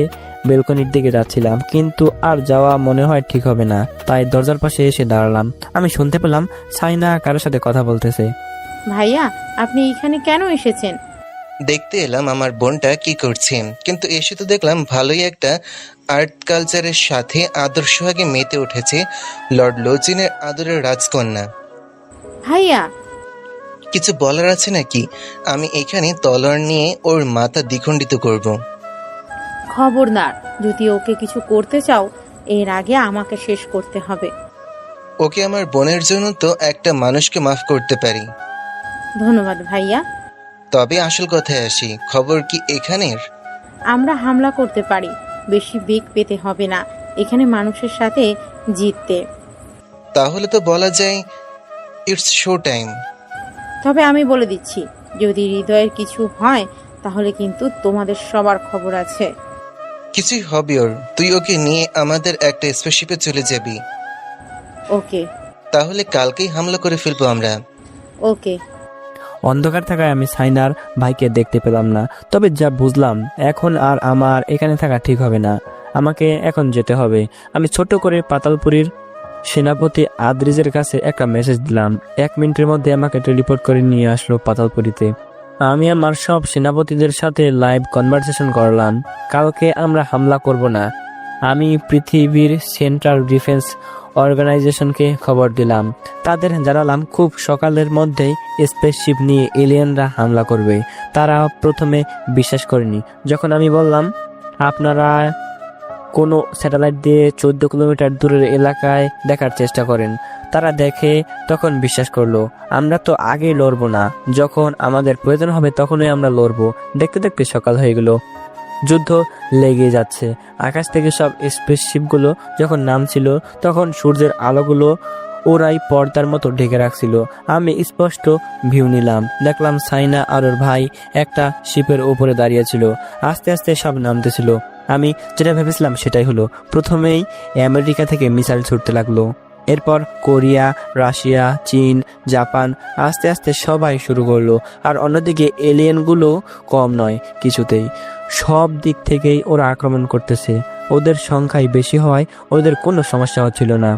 বেলকনির দিকে যাচ্ছিলাম, কিন্তু আর যাওয়া মনে হয় ঠিক হবে না, তাই দরজার পাশে এসে দাঁড়ালাম। আমি শুনতে পেলাম সাইনা কারোর সাথে কথা বলতেছে। ভাইয়া, আপনি এখানে কেন এসেছেন? দেখতে এলাম আমার বোনটা কি করছে, কিন্তু এসে তো দেখলাম ভালোই একটা আর্ট কালচারের সাথে আদর্শ আগে মেতে উঠেছে লর্ড লোচিনের আদরের রাজকন্যা। ভাইয়া, কিছু বলার আছে নাকি? আমি এখানে তলোয়ার নিয়ে ওর মাথা দ্বিখণ্ডিত করব। খবরদার, যদি ওকে কিছু করতে চাও এর আগে আমাকে শেষ করতে হবে। ওকে আমার বোনের জন্য তো একটা মানুষকে মাফ করতে পারি। ধন্যবাদ ভাইয়া। তবে আসল কথায় আসি, খবর কি এখানের? আমরা হামলা করতে পারি, বেশি বেগ পেতে হবে না এখানে মানুষের সাথে জিততে। তাহলে তো বলা যায় ইটস শো টাইম। তবে আমি বলে দিচ্ছি, যদি হৃদয়ের কিছু হয় তাহলে কিন্তু তোমাদের সবার খবর আছে। কিছুই হবে ওর, তুই ওকে নিয়ে আমাদের একটা স্পেসশিপে চলে যাবি। ওকে। তাহলে কালকেই হামলা করে ফেলবো আমরা। ওকে। অন্ধকার থাকায় আমি সাইনার ভাইকে দেখতে পেলাম না। তবে যা বুঝলাম, এখন আর আমার এখানে থাকা ঠিক হবে না। আমাকে এখন যেতে হবে। আমি ছোট করে পাতালপুরীর সেনাপতি আদ্রিজের কাছে একটা মেসেজ দিলাম। 1 মিনিটের মধ্যে আমাকে টেলিপোর্ট করে নিয়ে আসলো পাতালপুরীতে। আমি আমার সব সেনাপতিদের সাথে লাইভ কনভারসেশন করলাম। কালকে আমরা হামলা করব না। আমি পৃথিবীর সেন্ট্রাল ডিফেন্স অর্গানাইজেশনকে খবর দিলাম। তাদের জানালাম খুব সকালের মধ্যেই স্পেসশিপ নিয়ে এলিয়েনরা হামলা করবে। তারা প্রথমে বিশ্বাস করেনি। যখন আমি বললাম আপনারা কোনো স্যাটেলাইট দিয়ে 14 কিলোমিটার দূরের এলাকায় দেখার চেষ্টা করেন, তারা দেখে তখন বিশ্বাস করলো। আমরা তো আগেই লড়বো না, যখন আমাদের প্রয়োজন হবে তখনই আমরা লড়বো। দেখতে দেখতে সকাল হয়ে গেল। যুদ্ধ লেগে যাচ্ছে। আকাশ থেকে সব স্পেসশিপগুলো যখন নামছিল তখন সূর্যের আলোগুলো ওরাই পর্দার মতো ঢেকে রাখছিল। আমি স্পষ্ট ভিউ নিলাম। দেখলাম সাইনা আর ওর ভাই একটা শিপের উপরে দাঁড়িয়েছিল। আস্তে আস্তে সব নামতেছিল। আমি যেটা ভেবেছিলাম সেটাই হলো। প্রথমেই আমেরিকা থেকে মিসাইল ছুটতে লাগলো, এরপর কোরিয়া, রাশিয়া, চীন, জাপান, আস্তে আস্তে সবাই শুরু করলো। আর অন্যদিকে এলিয়েনগুলো কম নয় কিছুতেই। সব দিক থেকেই ওরা আক্রমণ করতেছে। ওদের সংখ্যায় বেশি হওয়ায় ওদের কোনো সমস্যা হচ্ছিল না।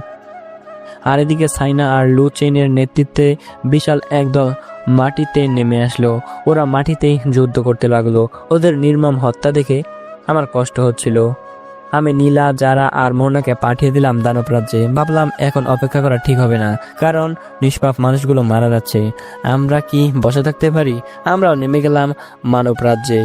আর এদিকে সাইনা আর লু চেইনের নেতৃত্বে বিশাল একদল মাটিতে নেমে আসলো। ওরা মাটিতেই যুদ্ধ করতে লাগলো। ওদের নির্মম হত্যা দেখে আমার কষ্ট হচ্ছিল। আমি নীলা, যারা আর মোহনাকে পাঠিয়ে দিলাম দানব রাজ্যে। ভাবলাম এখন অপেক্ষা করা ঠিক হবে না, কারণ নিষ্পাপ মানুষগুলো মারা যাচ্ছে। আমরা কি বসে থাকতে পারি? আমরাও নেমে গেলাম মানব রাজ্যে।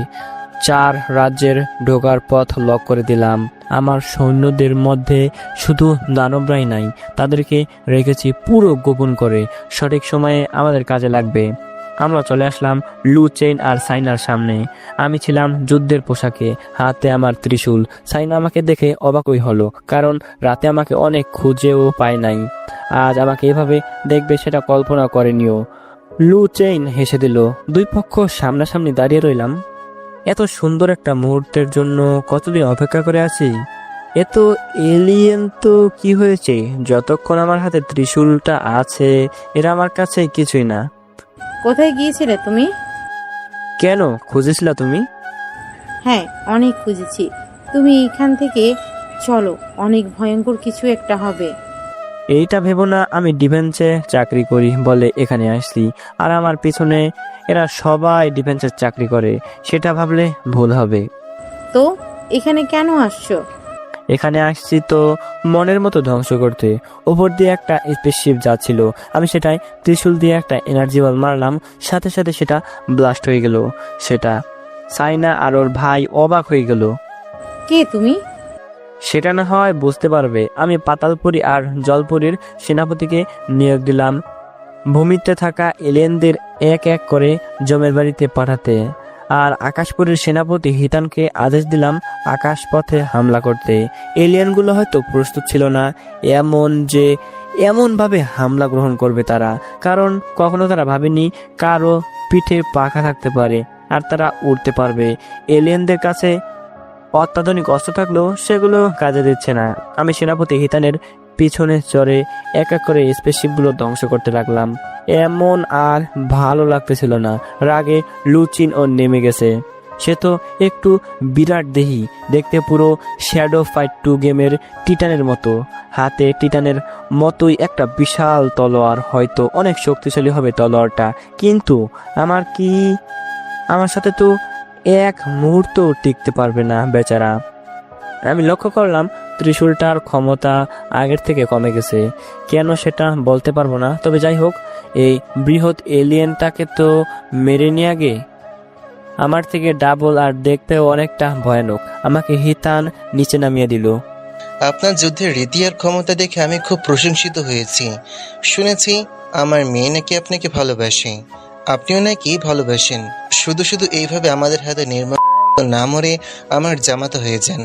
4 রাজ্যের ঢোকার পথ লক করে দিলাম। আমার সৈন্যদের মধ্যে শুধু দানবরাই নাই, তাদেরকে রেখেছি পুরো গোপন করে। সঠিক সময়ে আমাদের কাজে লাগবে। আমরা চলে আসলাম লু চেইন আর সাইনার সামনে। আমি ছিলাম যুদ্ধের পোশাকে, হাতে আমার ত্রিশূল। সাইনা আমাকে দেখে অবাকই হলো, কারণ রাতে আমাকে অনেক খুঁজেও পায় নাই। আজ আমাকে এভাবে দেখবে সেটা কল্পনা করেনিও। লু চেইন হেসে দিল। দুই পক্ষ সামনাসামনি দাঁড়িয়ে রইলাম। এত সুন্দর একটা মুহূর্তের জন্য কতদিন অপেক্ষা করে আছি। এত এলিয়েন তো কি হয়েছে, যতক্ষণ আমার হাতে ত্রিশূলটা আছে এরা আমার কাছে কিছুই না। কোথায় গিয়েছিলে তুমি? কেন খুঁজেছিলা তুমি? হ্যাঁ, অনেক খুঁজেছি। তুমি এখান থেকে চলো, অনেক ভয়ঙ্কর কিছু একটা হবে। এইটা ভেবো না আমি ডিফেন্সে চাকরি করি বলে এখানে আসছি, আর আমার পিছনে এরা সবাই ডিফেন্সের চাকরি করে, সেটা ভাবলে ভুল হবে। তো এখানে কেন আসছো? এখানে আসছি তো মনের মতো ধ্বংস করতে। ওপর দিয়ে একটা স্পেসশিপ যাচ্ছিল, আমি সেটাই ত্রিশূল দিয়ে একটা এনার্জি বল মারলাম, সাথে সাথে সেটা ব্লাস্ট হয়ে গেল। সেটা সাইনা আর ওর ভাই অবাক হয়ে গেল। কে তুমি? সেটা না হয় বুঝতে পারবে। আমি পাতালপুরী আর জলপুরীর সেনাপতিকে নিয়োগ দিলাম ভূমিতে থাকা এলিয়েনদের এক এক করে জমের বাড়িতে পাঠাতে, আর আকাশপুরীর সেনাপতি হিতানকে আদেশ দিলাম আকাশপথে হামলা করতে। এলিয়েনগুলো হয়তো প্রস্তুত ছিল না এমনভাবে হামলা গ্রহণ করবে তারা, কারণ কখনো তারা ভাবেনি কারো পিঠে পাখা থাকতে পারে আর তারা উড়তে পারবে। এলিয়েনদের কাছে অত্যাধুনিক অস্ত্র থাকলেও সেগুলো কাজে দিচ্ছে না। আমি সেনাপতি হিতানের পিছনে চড়ে এক এক করে স্পেসশিপগুলো ধ্বংস করতে লাগলাম। এমন আর ভালো লাগতেছিল না। রাগে লুচিন ও নেমে গেছে। সে তো একটু বিরাট দেহি, দেখতে পুরো শ্যাডো ফাইট 2 গেমের টিটানের মতো। হাতে টিটানের মতোই একটা বিশাল তলোয়ার, হয়তো অনেক শক্তিশালী হবে তলোয়ারটা, কিন্তু আমার সাথে তো এক মুহূর্ত টিকতে পারবে না বেচারা। আমি লক্ষ্য করলাম ত্রিশূলটার ক্ষমতা আগের থেকে কমে গেছে। কেন সেটা বলতে পারবো না, তবে যাই হোক, এই বৃহৎ এলিয়েনটাকে তো মেরে নিয়ে আগে আমার থেকে ডাবল আর দেখতেও অনেকটা ভয়ানক। আমাকে হিতান নিচে নামিয়ে দিল। আপনার যুদ্ধের রীতি আর ক্ষমতা দেখে আমি খুব প্রশংসিত হয়েছি। শুনেছি আমার মেয়ে নাকি আপনাকে ভালোবাসে, আপনিও নাকি ভালোবাসেন। শুধু শুধু এইভাবে আমাদের হাতে নির্মম না মরে আমার জামাতা হয়ে যান,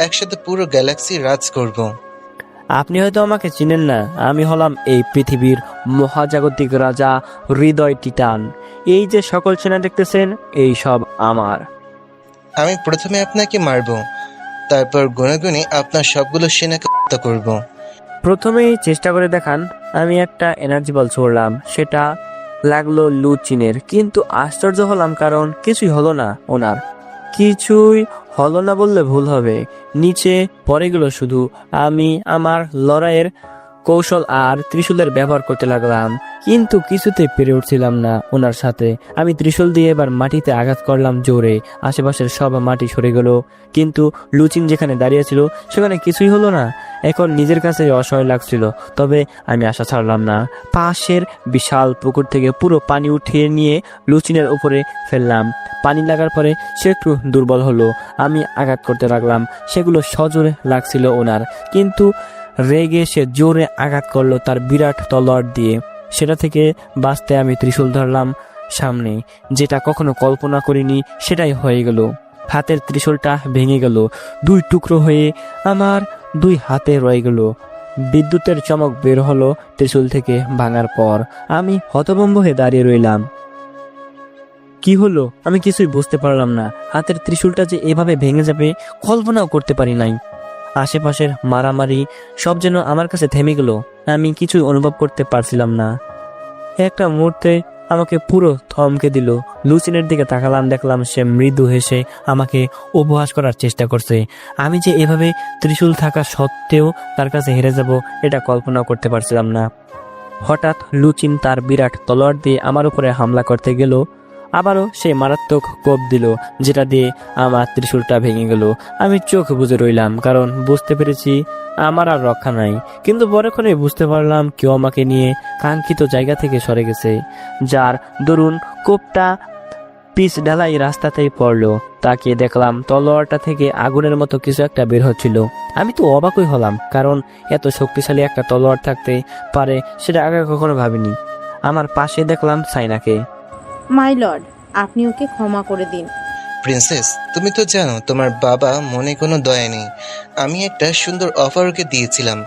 একসাথে পুরো গ্যালাক্সি রাজ করব। আপনি হয়তো আমাকে চিনেন না, আমি হলাম এই পৃথিবীর মহাজাগতিক রাজা হৃদয় টিটান। এই যে সকল সেনা দেখতেছেন, এই সব আমার। আমি প্রথমে আপনাকে মারব, তারপর গুনে গুনে আপনার সবগুলো সেনাকে হত্যা করব। প্রথমেই চেষ্টা করে দেখান। আমি একটা এনার্জি বল ছড়লাম, সেটা লাগলো লুচিনের, কিন্তু আশ্চর্য হলাম কারণ কিছুই হলো না। ওনার কিছুই হলো না বললে ভুল হবে, নিচে পড়ে গেল শুধু। আমি আমার লড়াইয়ের কৌশল আর ত্রিশূলের ব্যবহার করতে লাগলাম, কিন্তু কিছুতে পেরে উঠছিলাম না ওনার সাথে। আমি ত্রিশূল দিয়ে এবার মাটিতে আঘাত করলাম জোরে, আশেপাশের সব মাটি সরে গেল, কিন্তু লুচিন যেখানে দাঁড়িয়েছিল সেখানে কিছুই হলো না। এখন নিজের কাছে অসহায় লাগছিল, তবে আমি আশা ছাড়লাম না। পাশের বিশাল পুকুর থেকে পুরো পানি উঠিয়ে নিয়ে লুচিনের উপরে ফেললাম। পানি লাগার পরে সে একটু দুর্বল হলো। আমি আঘাত করতে লাগলাম, সেগুলো সজোরে লাগছিল ওনার, কিন্তু রেগে সে জোরে আঘাত করলো তার বিরাট তলোয়ার দিয়ে। সেটা থেকে বাঁচতে আমি ত্রিশূল ধরলাম সামনে, যেটা কখনো কল্পনা করিনি সেটাই হয়ে গেল। হাতের ত্রিশূলটা ভেঙে গেল, 2 টুকরো হয়ে আমার 2 হাতে রয়ে গেল। বিদ্যুতের চমক বের হলো ত্রিশূল থেকে ভাঙার পর। আমি হতভম্ব হয়ে দাঁড়িয়ে রইলাম। কি হলো আমি কিছুই বুঝতে পারলাম না। হাতের ত্রিশূলটা যে এভাবে ভেঙে যাবে কল্পনাও করতে পারি নাই। আশেপাশের মারামারি সব যেন আমার কাছে থেমে গেল, আমি কিছুই অনুভব করতে পারছিলাম না। একটা মুহূর্তে আমাকে পুরো থমকে দিল। লুচিনের দিকে তাকালাম, দেখলাম সে মৃদু হেসে আমাকে উপহাস করার চেষ্টা করছে। আমি যে এভাবে ত্রিশূল থাকা সত্ত্বেও তার কাছে হেরে যাব এটা কল্পনা করতে পারছিলাম না। হঠাৎ লুচিন তার বিরাট তলোয়ার দিয়ে আমার উপরে হামলা করতে গেল। আবারও সে মারাত্মক কোপ দিল, যেটা দিয়ে আমার ত্রিশূলটা ভেঙে গেল। আমি চোখ বুজে রইলাম, কারণ বুঝতে পেরেছি আমার আর রক্ষা নাই। কিন্তু পরেক্ষণে বুঝতে পারলাম কেউ আমাকে নিয়ে কাঙ্ক্ষিত জায়গা থেকে সরে গেছে, যার দরুন কোপটা পিচ ঢালাই রাস্তাতেই পড়লো। তাকিয়ে দেখলাম তলোয়ারটা থেকে আগুনের মতো কিছু একটা বের হচ্ছিল। আমি তো অবাকই হলাম, কারণ এত শক্তিশালী একটা তলোয়ার থাকতে পারে সেটা আগে কখনো ভাবিনি। আমার পাশে দেখলাম সাইনাকে। মাই লর্ড, আপনি ওকে ক্ষমা করে দিন। প্রিন্সেস, তুমি তো জানো তোমার বাবা মনে কোনো দয়া নেই। আমি একটা সুন্দর অফার ওকে দিয়েছিলাম,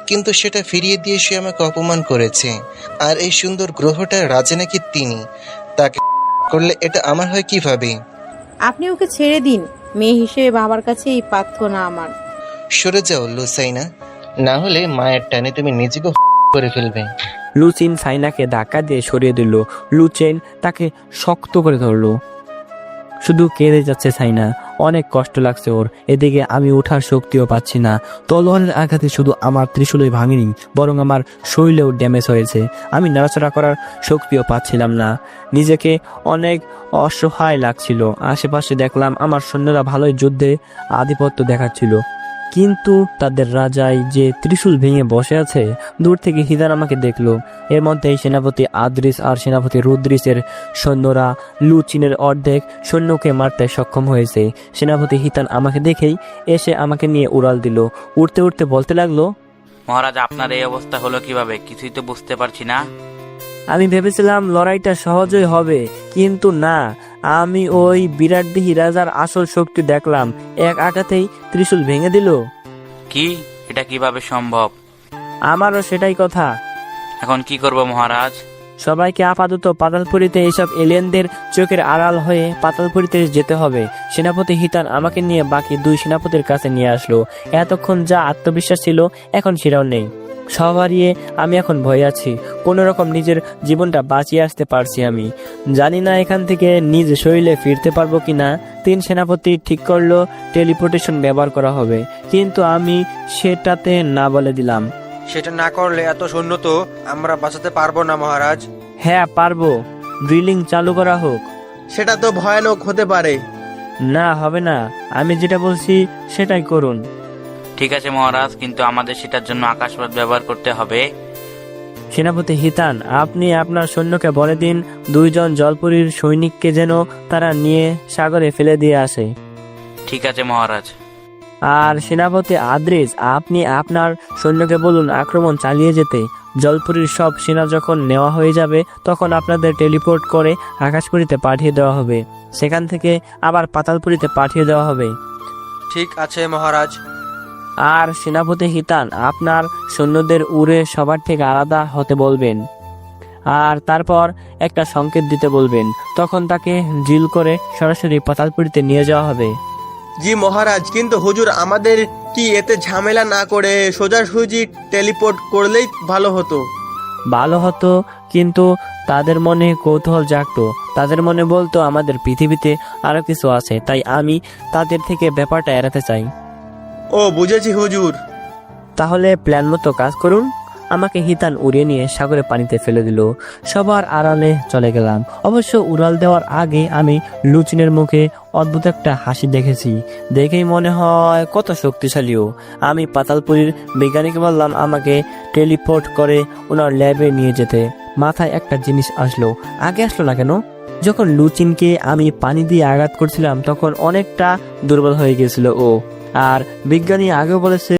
কিন্তু সেটা ফিরিয়ে দিয়ে সে আমাকে অপমান করেছে। আর এই সুন্দর গ্রহটার রাজা নাকি তিনি, তাকে করলে এটা আমার হয় কিভাবে? আপনি ওকে ছেড়ে দিন, মেয়ে হিসেবে বাবার কাছে এই পাথ্য না আমার। সরে যাও লুসাইনা, না হলে মায়ের টানে তুমি নিজেকে করে ফেলবে। লুচিন সাইনাকে ধাক্কা দিয়ে সরিয়ে দিল। লুচেন তাকে শক্ত করে ধরলো। শুধু কেঁদে যাচ্ছে সাইনা, অনেক কষ্ট লাগছে ওর। এদিকে আমি ওঠার শক্তিও পাচ্ছি না। তলোয়ারের আঘাতে শুধু আমার ত্রিশূলই ভাঙেনি, বরং আমার শরীরেও ড্যামেজ হয়েছে। আমি নাড়াচাড়া করার শক্তিও পাচ্ছিলাম না। নিজেকে অনেক অসহায় লাগছিল। আশেপাশে দেখলাম আমার সৈন্যরা ভালোই যুদ্ধে আধিপত্য দেখাচ্ছিল, কিন্তু তাদের রাজাই যে ত্রিশূল ভেঙে বসে আছে। দূর থেকে হিদান আমাকে দেখলো। এর মধ্যেই সেনাপতি আদ্রিস আর সেনাপতি রুদ্রিসের সৈন্যরা লুচিনের অর্ধেক সৈন্যকে মারতে সক্ষম হয়েছে। সেনাপতি হিতান আমাকে দেখেই এসে আমাকে নিয়ে উড়াল দিল। উড়তে উড়তে বলতে লাগলো, মহারাজ আপনার এই অবস্থা হলো কিভাবে? কিছুই তো বুঝতে পারছি না। আমি ভেবেছিলাম লড়াইটা সহজই হবে, কিন্তু না। আমি ওই বিরাটদেহী রাজার আসল শক্তি দেখলাম। এক আঘাতেই ত্রিশূল ভেঙে দিল। কি, এটা কিভাবে সম্ভব? আমারও সেটাই কথা। এখন কি করব মহারাজ? সবাইকে আপাতত পাতালপুরীতে এইসব এলিয়েনদের চোখের আড়াল হয়ে পাতালপুরীতে যেতে হবে। সেনাপতি হিতান আমাকে নিয়ে বাকি 2 সেনাপতির কাছে নিয়ে আসলো। এতক্ষণ যা আত্মবিশ্বাস ছিল এখন সেটাও নেই। সব হারিয়ে আমি এখন ভয়ে আছি। কোনো রকম নিজের জীবনটা বাঁচিয়ে আসতে পারছি আমি। জানি না এখান থেকে নিজ শরীরে ফিরতে পারবো কিনা। 3 সেনাপতি ঠিক করলো টেলিপোর্টেশন ব্যবহার করা হবে, কিন্তু আমি সেটাতে না বলে দিলাম। সেটা না করলে এত সৈন্য তো আমরা বাঁচাতে পারবো না মহারাজ। হ্যাঁ পারবো, ড্রিলিং চালু করা হোক। সেটা তো ভয়ানক হতে পারে। না, হবে না। আমি যেটা বলছি সেটাই করুন। ঠিক আছে মহারাজ, কিন্তু আমাদের সেটার জন্য আকাশপথ ব্যবহার করতে হবে। সেনাপতি হিতান, আপনি আপনার সৈন্যকে বলে দিন 2 জন জলপুরীর সৈনিককে যেন তারা নিয়ে সাগরে ফেলে দিয়ে আসে। ঠিক আছে মহারাজ। আর সেনাপতি আদ্রিস, আপনি আপনার সৈন্যকে বলুন আক্রমণ চালিয়ে যেতে। জলপুরীর সব সেনা যখন নেওয়া হয়ে যাবে তখন আপনাদের টেলিপোর্ট করে আকাশপুরীতে পাঠিয়ে দেওয়া হবে। সেখান থেকে আবার পাতালপুরীতে পাঠিয়ে দেওয়া হবে। ঠিক আছে মহারাজ। আর সেনাপতি হিতান, আপনার সৈন্যদের উড়ে সবার থেকে আলাদা হতে বলবেন, আর তারপর একটা সংকেত দিতে বলবেন। তখন তাকে ড্রিল করে সরাসরি পাতালপুরীতে নিয়ে যাওয়া হবে। জি মহারাজ, কিন্তু হুজুর আমাদের কি এতে ঝামেলা না করে সোজাসুজি টেলিপোর্ট করলেই ভালো হতো? ভালো হতো, কিন্তু তাদের মনে কৌতূহল জাগতো। তাদের মনে বলতো আমাদের পৃথিবীতে আরো কিছু আছে, তাই আমি তাদের থেকে ব্যাপারটা এড়াতে চাই। ও বুঝেছি হুজুর। তাহলে প্ল্যান মতো কাজ করুন। আমাকে হিতান উড়িয়ে নিয়ে সাগরে পানিতে ফেলে দিল। সবার আড়ালে চলে গেলাম। অবশ্য উড়াল দেওয়ার আগে আমি লুচিনের মুখে অদ্ভুত একটা হাসি দেখেছি। দেখেই মনে হয় কত শক্তিশালীও। আমি পাতালপুরীর বিজ্ঞানীকে বললাম আমাকে টেলিপোর্ট করে ওনার ল্যাবে নিয়ে যেতে। মাথায় একটা জিনিস আসলো, আগে আসলো না কেন? যখন লুচিনকে আমি পানি দিয়ে আঘাত করছিলাম তখন অনেকটা দুর্বল হয়ে গেছিল ও। আর বিজ্ঞানী আগেও বলেছে